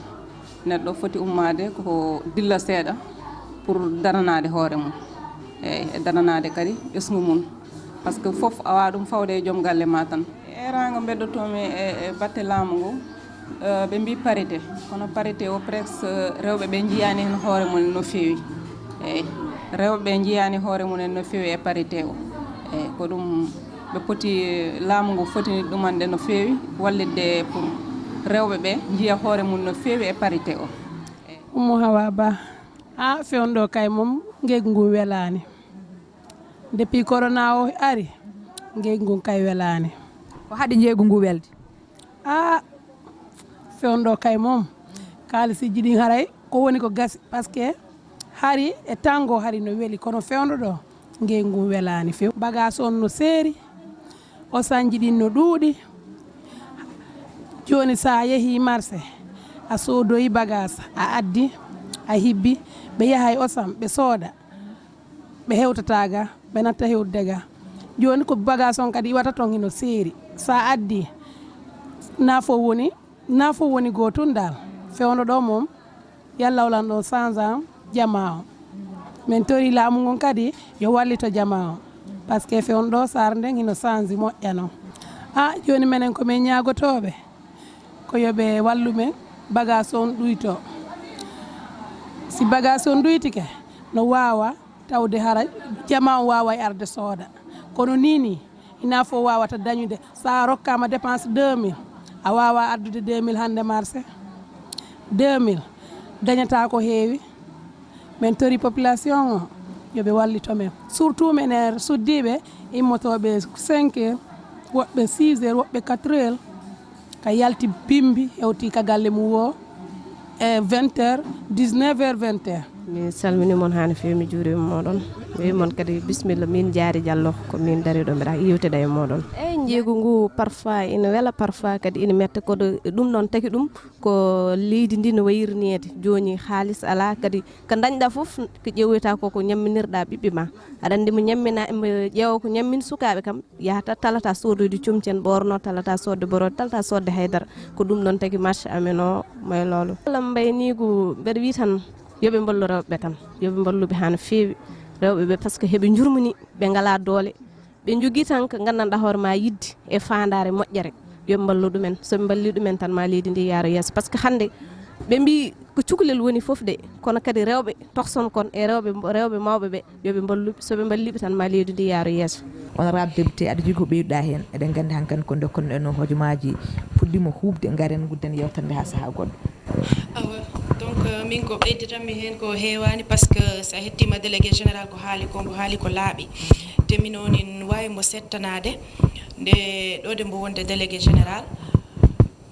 neɗɗo foti ummade ko dilla seeɗa pour daranade hoore mum e daranade kadi ɓesgu mum par ce que fof a wawa ɗum fawde e joom galle ma tan erago beddotomi e batte laamu ngu ɓe mbi parité kono parité o presque rewɓe ɓe jiyani hen hoore mumen no fewi eyyi rewɓe ɓe jiyani hoore mumen no fewi e parité o eyyi ko ɗum ɓe poti laamu ngu foti ɗumande no fewi wallidde pour rewɓe ɓe jiya hoore mum no fewi e parité o Oumou Hawa Ba a fewndo kay mom ngeygu ngu welani depuis corona o ari ngeygu ngu kay welani ko haɗi jeeygu ngu welde a fewndo kay mom kalisiji ɗin haray ko woni ko gasi par ce que hari e tango hari no weeli kono fewndo ɗo ngeygu ngu welani few bagage on no seeri o sanji ɗin no ɗuuɗi joni sa yeehi marché a soodoyi bagage a addi a hibbi ɓe yahay osam ɓe sooda ɓe hewtataga ɓe natta hewtude ga joni ko bagage on kadi iwata ton hino seeri sa addi nafo woni gotun dal fewndo ɗo mom yallawlan ɗo change jama o min tori laamu ngon kadi yo wallito jama o par ce que fewndo ɗo sar nden hino change moƴƴano a joni minen komin ñagotoɓe ko yoɓe wallumen bagage on ɗuyto si bagage on ɗuytike no wawa tawde hara jama o wawa arde sooda kono nini ina fo wawata dañude sa rokkama dépense 2000 a wawa addude 2000 hande marché 2000 dañata ko heewi min tori population o yoɓe wallito men surtout minen suddiɓe immotoɓe 5 heures woɓɓe 6 heures woɓɓe 4 heures ka yalti bimbi hewti ka galle mum wo e 20 heures 19 heures 20 heures mi salmini mon hani fewi mi juurima moɗon mi wi mon kadi bisimilla min jaari diallo ko min dari ɗo mbiɗa yewtida e moɗon eyyi jeeygu ngu parfois ina weela parfois kadi ina metta koɗo ɗum noon tagi ɗum ko leydi ndi no wayirnede joni haalis ala kadi ko dañɗa foof ko ƴeewoyta koko ñamminirɗa ɓiɓɓe ma aɗa andi mo ñammina mo ƴeewa ko ñammin sukaɓe kam yahata talata sodoyde comcen ɓorno talata sodde borode talata sodde haydara ko ɗum noon tagi marché amen o may lolo allah mbaynigu mbeɗa wi tan yoɓe mballu rewɓe tan yoɓe mballuɓe ha no fewi rewɓe ɓe par ce que heɓe jurmini ɓe ngala doole ɓe jogui tan ko gandanɗa hoore ma yidde e fandare moƴƴere yoɓe mballu ɗumen soɓe balli ɗumen tan ma leydi ndi yaaro yeeso par ce que hande ɓe mbi ko cukalel woni foof de kono kadi rewɓe tokson kon e rewɓe mawɓe ɓe yoɓe balluɓe soɓe balliɓe tan ma leydi ndi yaaro yeeso honorable député aɗa jogui ko ɓeyduɗa hen eɗen gandi hankkadi ko dokkono ɗen hojomaji puɗɗima hubde garen gudden yewtande ha saaha goɗɗo donc min ko ɓeyditanmi hen ko heewani par ce que sa hettima délégué général ko haali ko mbo haali ko laaɓi te min onin wawi mo settanade nde ɗo de mbo wonde délégué général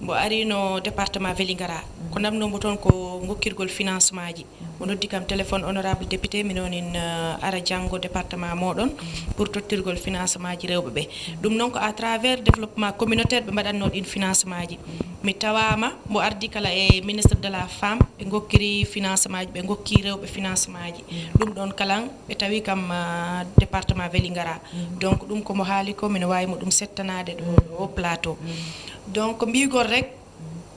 mbo arino département Vélingara ko namnomo toon ko gokkirgol financement ji o noddi kam téléphone honorable député min onin ara janggo département moɗon pour tottirgol financement ji rewɓe ɓe ɗum noon ko à travers développement communautaire ɓe mbaɗanno ɗin financement ji mi tawama mbo ardi kala e ministre de la femme ɓe gokkiri financement ji ɓe gokki rewɓe financement ji ɗum ɗon kalan ɓe tawi kam département Vélingara donc ɗum komo haali ko mino wawimo ɗum settanade ɗo plateau donc mbigol rek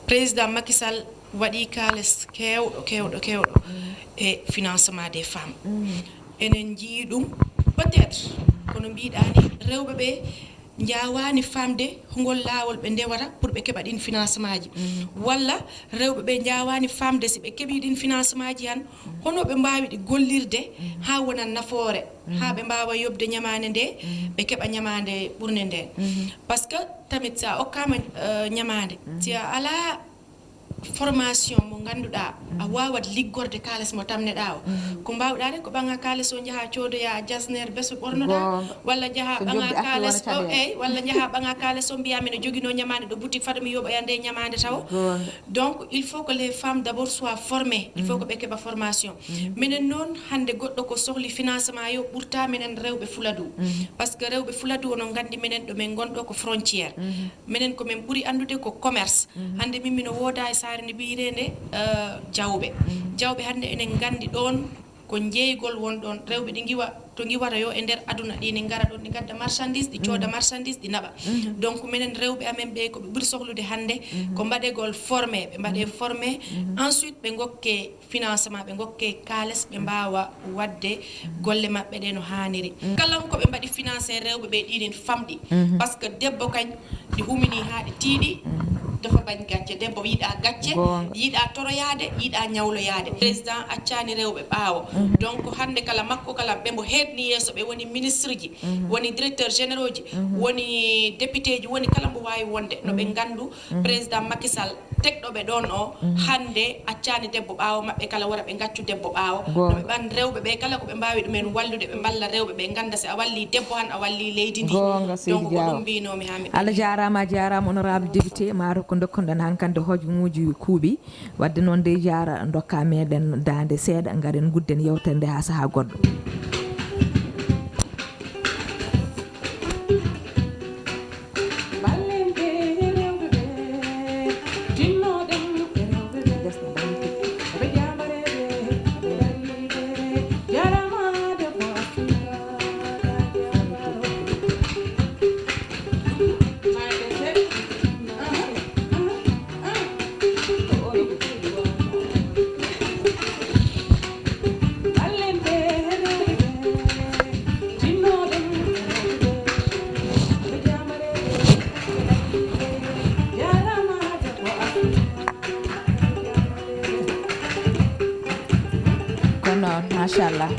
président Macky Sall waɗi kaales kewɗo e financement des femmes enen jii ɗum peut être kono mbiɗani rewɓe ɓe jawani famde hongol lawol ɓe ndewata pour ɓe keɓa ɗin financement ji walla rewɓe ɓe jawani famde si ɓe keeɓi ɗin financement ji han hono ɓe mbawi ɗi gollirde ha wonan nafoore ha ɓe mbawa yobde ñamande nde ɓe keɓa ñamande ɓurde nden par ce que tamit sa okkama ñamande si a ala formation mo ganduɗa a wawat liggorde kalis mo tamneɗa o ko mbawɗa rek ko ɓanga kalis o jaaha codoya jasner beso ɓornoɗa walla jaaha ɓanga kalis o eyyi walla jaaha ɓanga kalis o mbiya mine joguino ñamande ɗo boutique fata mi yoɓoya nde ñamande taw donc il faut que les femmes d'abord soient formées il faut que ɓe keeɓa formation minen noon hande goɗɗo ko sohli financement yo ɓurta minen rewɓe Fuladu par ce que rewɓe Fuladu onon gandi minen ɗo min gonɗo ko frontiére minen komin ɓuuri andude ko commerce hande min mino wooda e nde ɓiyirende jawɓe hande enen gandi ɗon ko jeeygol won ɗon rewɓe ɗi giwa to giwata yo e nder aduna ɗi ne gara ɗon ɗi gadda marchandise ɗi cooda marchandise ɗi naɓa donc minen rewɓe amen ɓe koɓe ɓuri sohlude hannde ko mbaɗegol formé ɓe mbaɗe formé ensuite ɓe gokke financement ɓe gokke kaales ɓe mbawa wadde golle maɓɓe ɗe no haniri kala koɓe mbaɗi financé rewɓe ɓe ɗinin famɗi par ce que debbo kañ ɗi humini ha ɗi tiiɗi dafa bañ gacce debbo yiiɗa gacce yiiɗa toroyade yiiɗa ñawloyade président accani rewɓe ɓaawo donc hande kala makko kala ɓe mbo heedni yeeso ɓe woni ministre ji woni directeur généraux ji woni député ji woni kala mbo wawi wonde no ɓe gandu président Macky Sall tekɗo ɓe ɗon o hande accani debbo ɓaawo maɓɓe kala wara ɓe gaccu debbo ɓaawo no ɓe ɓan rewɓe ɓe kala ko ɓe mbawi ɗumen wallude ɓe balla rewɓe ɓe ganda si a walli debbo han a walli leydi ndi donc ko ɗum mbinomi ha Allah jarama honorable député maaro ko dokkonɗen hankande hojomuji kuuɓi wadde noon de jara dokka meɗen dande seeɗa garen gudden yewtere nde ha saaha goɗɗo. Mashallah.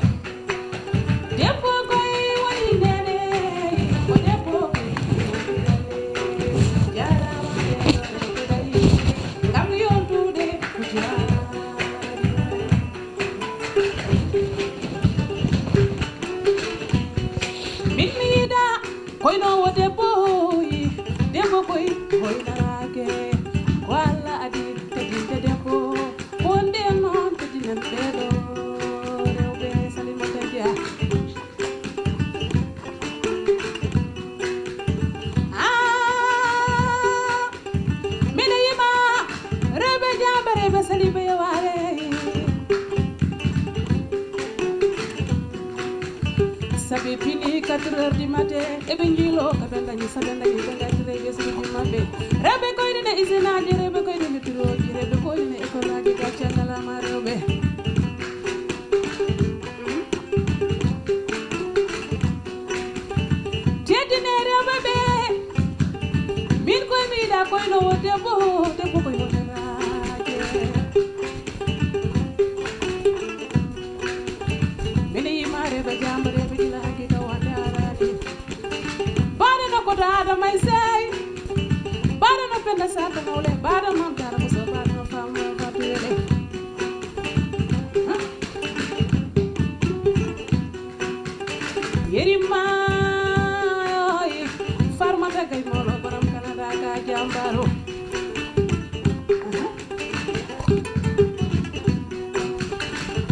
sabi pini 4 heures du matin e ɓe jiilo ɓe dañi saɓe dañi ɓe gattire ɓesruji maɓɓe rewɓe koyɗene usine aji rewɓe koyɗene bureau ji rewɓe koyɗene école aji gaccandalama rewɓe teddine rewɓe ɓe min koye mi yiɗa koyno wo debbo debbo koye woneraje mine yima rewɓe jambo rewɓe ɗila hakkika wonde arade baɗe no koto adama e sey baɗe no penda sarta nawle baɗe noon tara muso baɗe no famno fatuyele yerima farmata kay molo borom Canada ka jambaro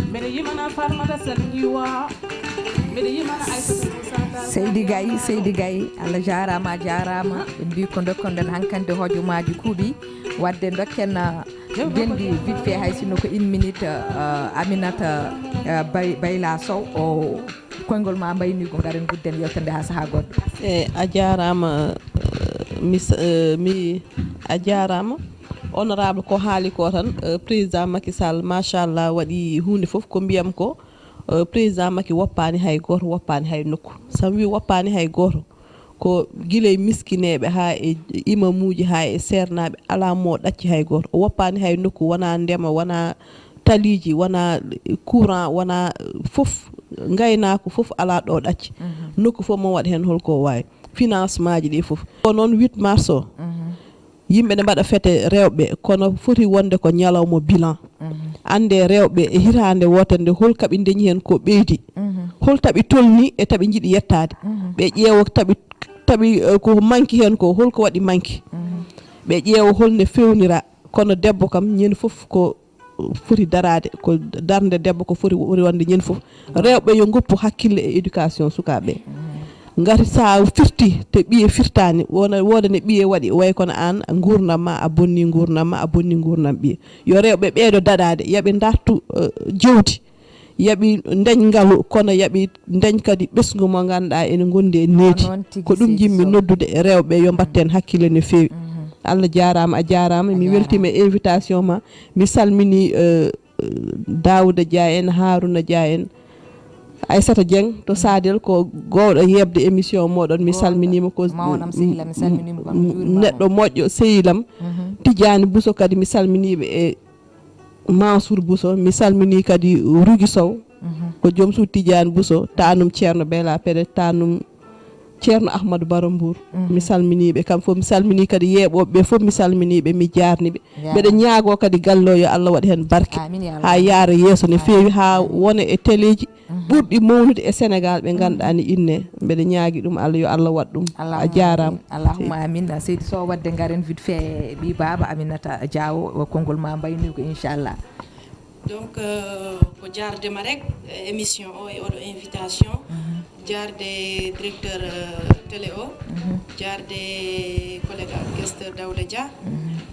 mbeɗa yimana farmata salgiwa mbeɗa yimana aissata Seydi Gaye Allah jarama jarama ɓe mbi ko dokkonɗen hankkande hojomaji kuuɓi wadde dokken dendi vite fait hay sinno ko 1 minute Aminata Bayla Sow o koygol ma mbaynigo garen gudden yewtande ha saaha goɗɗo a jarama a jarama honorable ko haali ko tan président Macky Sall machallah waɗi hunde foof ko mbiyam ko président Macky woppani hay goto woppani hay nokku sami wi woppani hay goto ko guiley miskineɓe ha e imamuji ha e sernaɓe ala mo ɗacci hay goto o woppani hay nokku wona ndema wona taliji wona courant wona foof gaynako foof ala ɗo ɗacci nokku foof mo waɗa hen holko wawi financement ji ɗi foof ko noon 8 mars o yimɓe ne mbaɗa fete rewɓe kono foti wonde ko ñalawma bilan ande rewɓe e hitande wotere nde hol kaɓe dañi hen ko ɓeydi hol taɓi tolni e taɓi jiiɗi yettade ɓe ƴeewa taɓi ko manki hen ko holko waɗi manki ɓe ƴeewa holne fewnira kono debbo kam ñande foof ko foti darade ko darde debbo ko foti wonde ñande foof rewɓe yo goppu hakkille e éducation sukaɓe ngati sa firti te ɓiye firtani wodane ɓiye waɗi way kono an gurdam ma a bonni gurdam ma a bonni gurdam ɓiye yo rewɓe ɓeeɗo daɗade yooɓe dartu jewdi yaɓi ndeñ ngalu kono yaɓi ndeñ kadi ɓesgu mo ganduɗa ene gondi e needi ko ɗum jimmi noddude e rewɓe yo mbatten hakkille no fewi Allah jarama a jarama mi weltima e invitation ma mi salmini Daouda Dia en Harouna Dia en Aissata Dieng to Sadel ko gowɗo yebde émission moɗon mi salminima ko neɗɗo moƴƴo sehilam Tidiane Bousso kadi mi salminiɓe e Mansour Bousso mi salmini kadi Rugui Sow ko joom suud Tidiane Bousso tanum ceerno Bela Péré tanum ceerno Ahmadou Barambour mi salminiɓe kam fof mi salmini kadi yeeɓoɓe fof mi salminiɓe mi jarniɓe mbeɗa ñaago kadi gallo yo Allah waɗi hen barke ha yaara yeeso no fewi ha wona e téléji ɓurɗi mawnude e Sénégal ɓe ganduɗa ni inne mbeɗa ñaagui ɗum Allah yo Allah waɗ ɗum a jarama allahumma amin seydi so wadde garen vite fait ɓi baba Aminata Diawo konngol ma mbayni ko inchallah donc ko jardema rek émission o e oɗo invitation jarde directeur télé o jarde collègue questeur Daouda Dia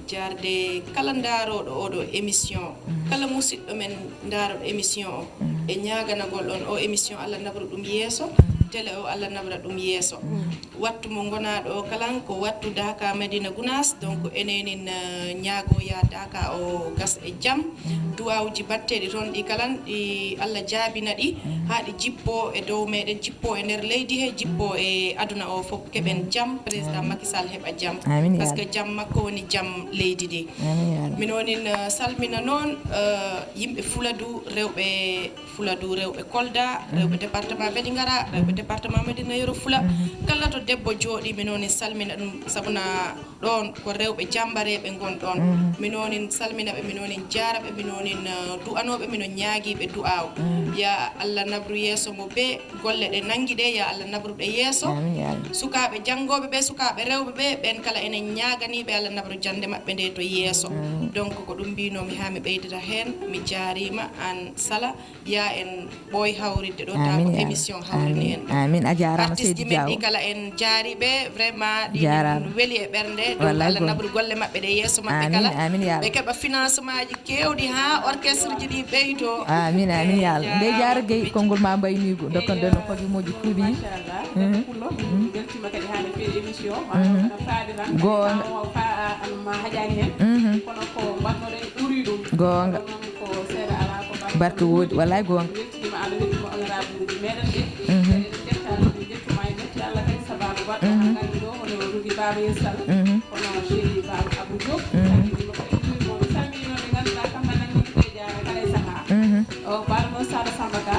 jarde kala ndaroɗo oɗo émission kala musidɗo men ndaroɗo émission o e ñaganagol on o émission Allah nabra ɗum yeeso télé o Allah nabra ɗum yeeso wattu mo gonaɗo o kalan ko wattu Daka Medina Gounass donc enenin ñaagoya Daka o gas e jaam duwawuji batteɗi toon ɗi kalan ɗi Allah jaabina ɗi ha ɗi jippo e dow meɗen jippo e nder leydi he jippo e aduna o fof keɓen jaam président Macky Sall heɓa jaam par ce que jaam makko woni jaam leydi ndi min wonin salmina noon yimɓe Fuladu rewɓe Kolda rewɓe département Vélingara rewɓe département Médina Yoro Fula kala to debbo jooɗi min wonin salmina ɗum sabuna ɗon ko rewɓe jambareɓe gon ɗon min wonin salmina ɓe min wonin jaraɓe min wonin du'anoɓe min ñaaguiɓe du'aw ya Allah nabru yeeso mo be golle ɗe nangi ɗe ya Allah nabru ɗe yeeso sukaɓe janggoɓe ɓe sukaɓe rewɓe ɓe ɓen kala enen ñaaganiɓe Allah nabru jande mabɓe nde to yeeso donc ko ɗum mbinomi ha mi ɓeydita hen mi jarima an Sala ya en ɓooy hawridde ɗo ta ko émission hawrini en amin a jarama artiste men ɗi kala en jaariɓe vraiment ɗi weeli e ɓernde donc Allah nabru golle mabɓe ɗe yeeso mabɓe kala ɓe keeɓa financement ji kewɗi ha orchestre ji ɗi ɓeydo amin ya Allah nde jara gueyi konngol ma mbaynigo dokkonɗen no fagimoji kuuɓi beltima kadi hande feeri émission gonga ma haƴani hen kono ko mbatnoɗen ɓuuri ɗum gonga ko seeɗa ala ko barke woodi wallay gonga weltima aɗa weltima honorable uji meɗen ɗe jettaɗude jettuma e metti Allah kadi sababu baɗɗo ha gandi ɗo hono Rugui Baba Yessal hono chéri Baba Abou Diop salminimoɓe salmininoɓe ganduɗa kamɓe nanguiɓe jara kala e saaha o baɗo noon Sada Samba Ka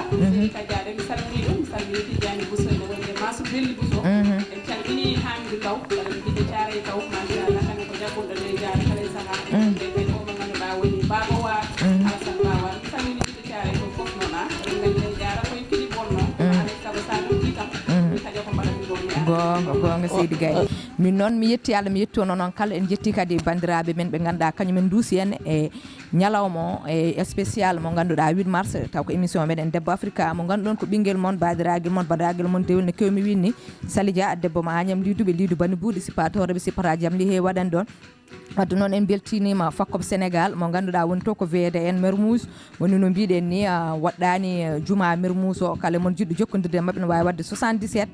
kadiade mi salmini ɗum mi salmini Tidiane Bousso ene wonde Massou Belli Bousso en calmini Hamidou Law kala mi jiɗe Thiaray Taw machallah kanen ko jaggonɗo nde jara kala e saaha ɓe o mo ganduɗa woni Baba War Alassane Bawar mi salmini jiɗe Thiaray ko foof noon a eɗen gandi en jara koye kili bonno ane saabu sa ɗum jiitam mi kaƴa ko mbaɗa mi gonga Seydi Gaye min noon mi yetti Allah mi yettono noon kala en jetti kadi bandiraɓe men ɓe ganduɗa kañumen duusi en e ñalawma e spécial mo ganduɗa 8 mars taw ko émission meɗen debbo Africa mo ganduɗon ko ɓinguel moon badiraguel moon badiraguel moon dewel no kewmi winni Sali Dia debbo ma Agnam liduɓe lidu bani buuɗi sipatoreɓe sipata jaam li he waɗan ɗon wadde noon en beltinima fakkoɓe Sénégal mo ganduɗa woni to ko VDN Mermoz woni no mbiɗen ni waɗɗani juma Mermoz o kala mon jiɗɗo jokkodirde mabɓe no wawi wadde 77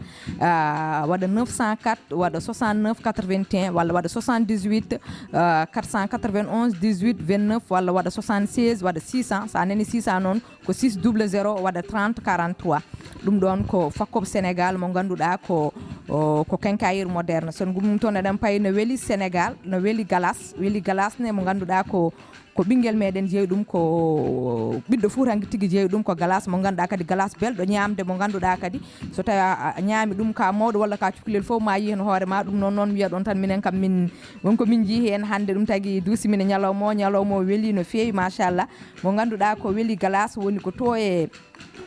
waɗa 904 waɗa 69 81 walla waɗa 78 491 18 29 walla waɗa 76 waɗa 600 sa nani 600 noon ko 600 waɗa 30 43 ɗum ɗon ko fakkoɓe Sénégal mo ganduɗa ko quincaillerie moderne son gumum toon eɗen payi no weeli Sénégal no weeli galas ne mo ganduɗa ko ɓinguel meɗen jeeyi ɗum ko ɓiɗɗo Fuutanke tigui jeeyi ɗum ko galas mo ganduɗa kadi galas belɗo ñamde mo ganduɗa kadi so tawi a ñaami ɗum ka mawɗo walla ka cukalel fof ma yi hen hoore ma ɗum noon wiya ɗon tan minen kam min wonko min jii hen hande ɗum tagui duusi mine ñalawma o weeli no fewi machallah mo ganduɗa ko weeli galas woni ko to e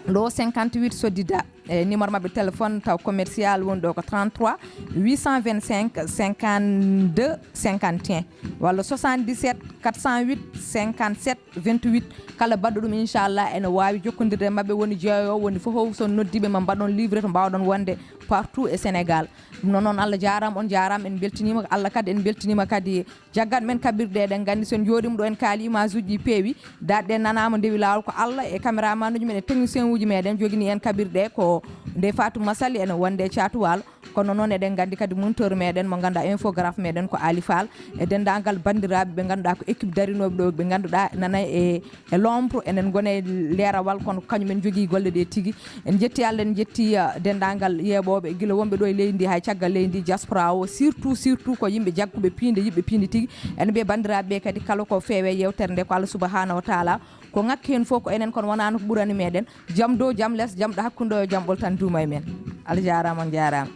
ɗo 58 soddida numéro mabɓe téléphone taw commercial woni ɗo ko 33 825 52 51 walla 77 408 57 28 kala baɗɗo ɗum inchallah ene wawi jokkodirde e mabɓe woni jeeyowo woni fof son noddiɓe ma mbaɗon livré to mbawɗon wonde partout e Sénégal ɗum noon Allah jarama on jarama en beltinima Allah kadi en beltinima kadi jaggat men kabirɗe eɗen gandi sen jooɗima ɗo en kaali image uji peewi daɗɗe nanama ndewi lawol ko Allah e caméraman uji men e technicien uji meɗen jogini en kabirɗe ko nde Fatou Massaly ene wonde Thiatou Walo kono noon eɗen gandi kadi monteur meɗen mo ganduɗa infographe meɗen ko Ali Fall e dendagal bandiraɓe ɓe ganduɗa ko équipe darinoɓe ɗo ɓe ganduɗa nana e lompre enen gone leerawal kono kañumen jogui golle ɗe tigui en jetti Allah en jetti dendagal yeeɓoɓe guila wonɓe ɗo e leydi ndi hay caggal leydi ndi diaspora o surtout ko yimɓe jagguɓe piinde yiɓɓe piinde tigui ene ɓe bandiraɓe kadi kala ko feewe yewtere nde ko Allah subahanahu wa taala ko ngakki hen fof ko enen kono wonano ko ɓurani meɗen jaam dow jaam less jaam ɗo hakkude o jaam ɓoltan duuma e men Allah jarama on jarama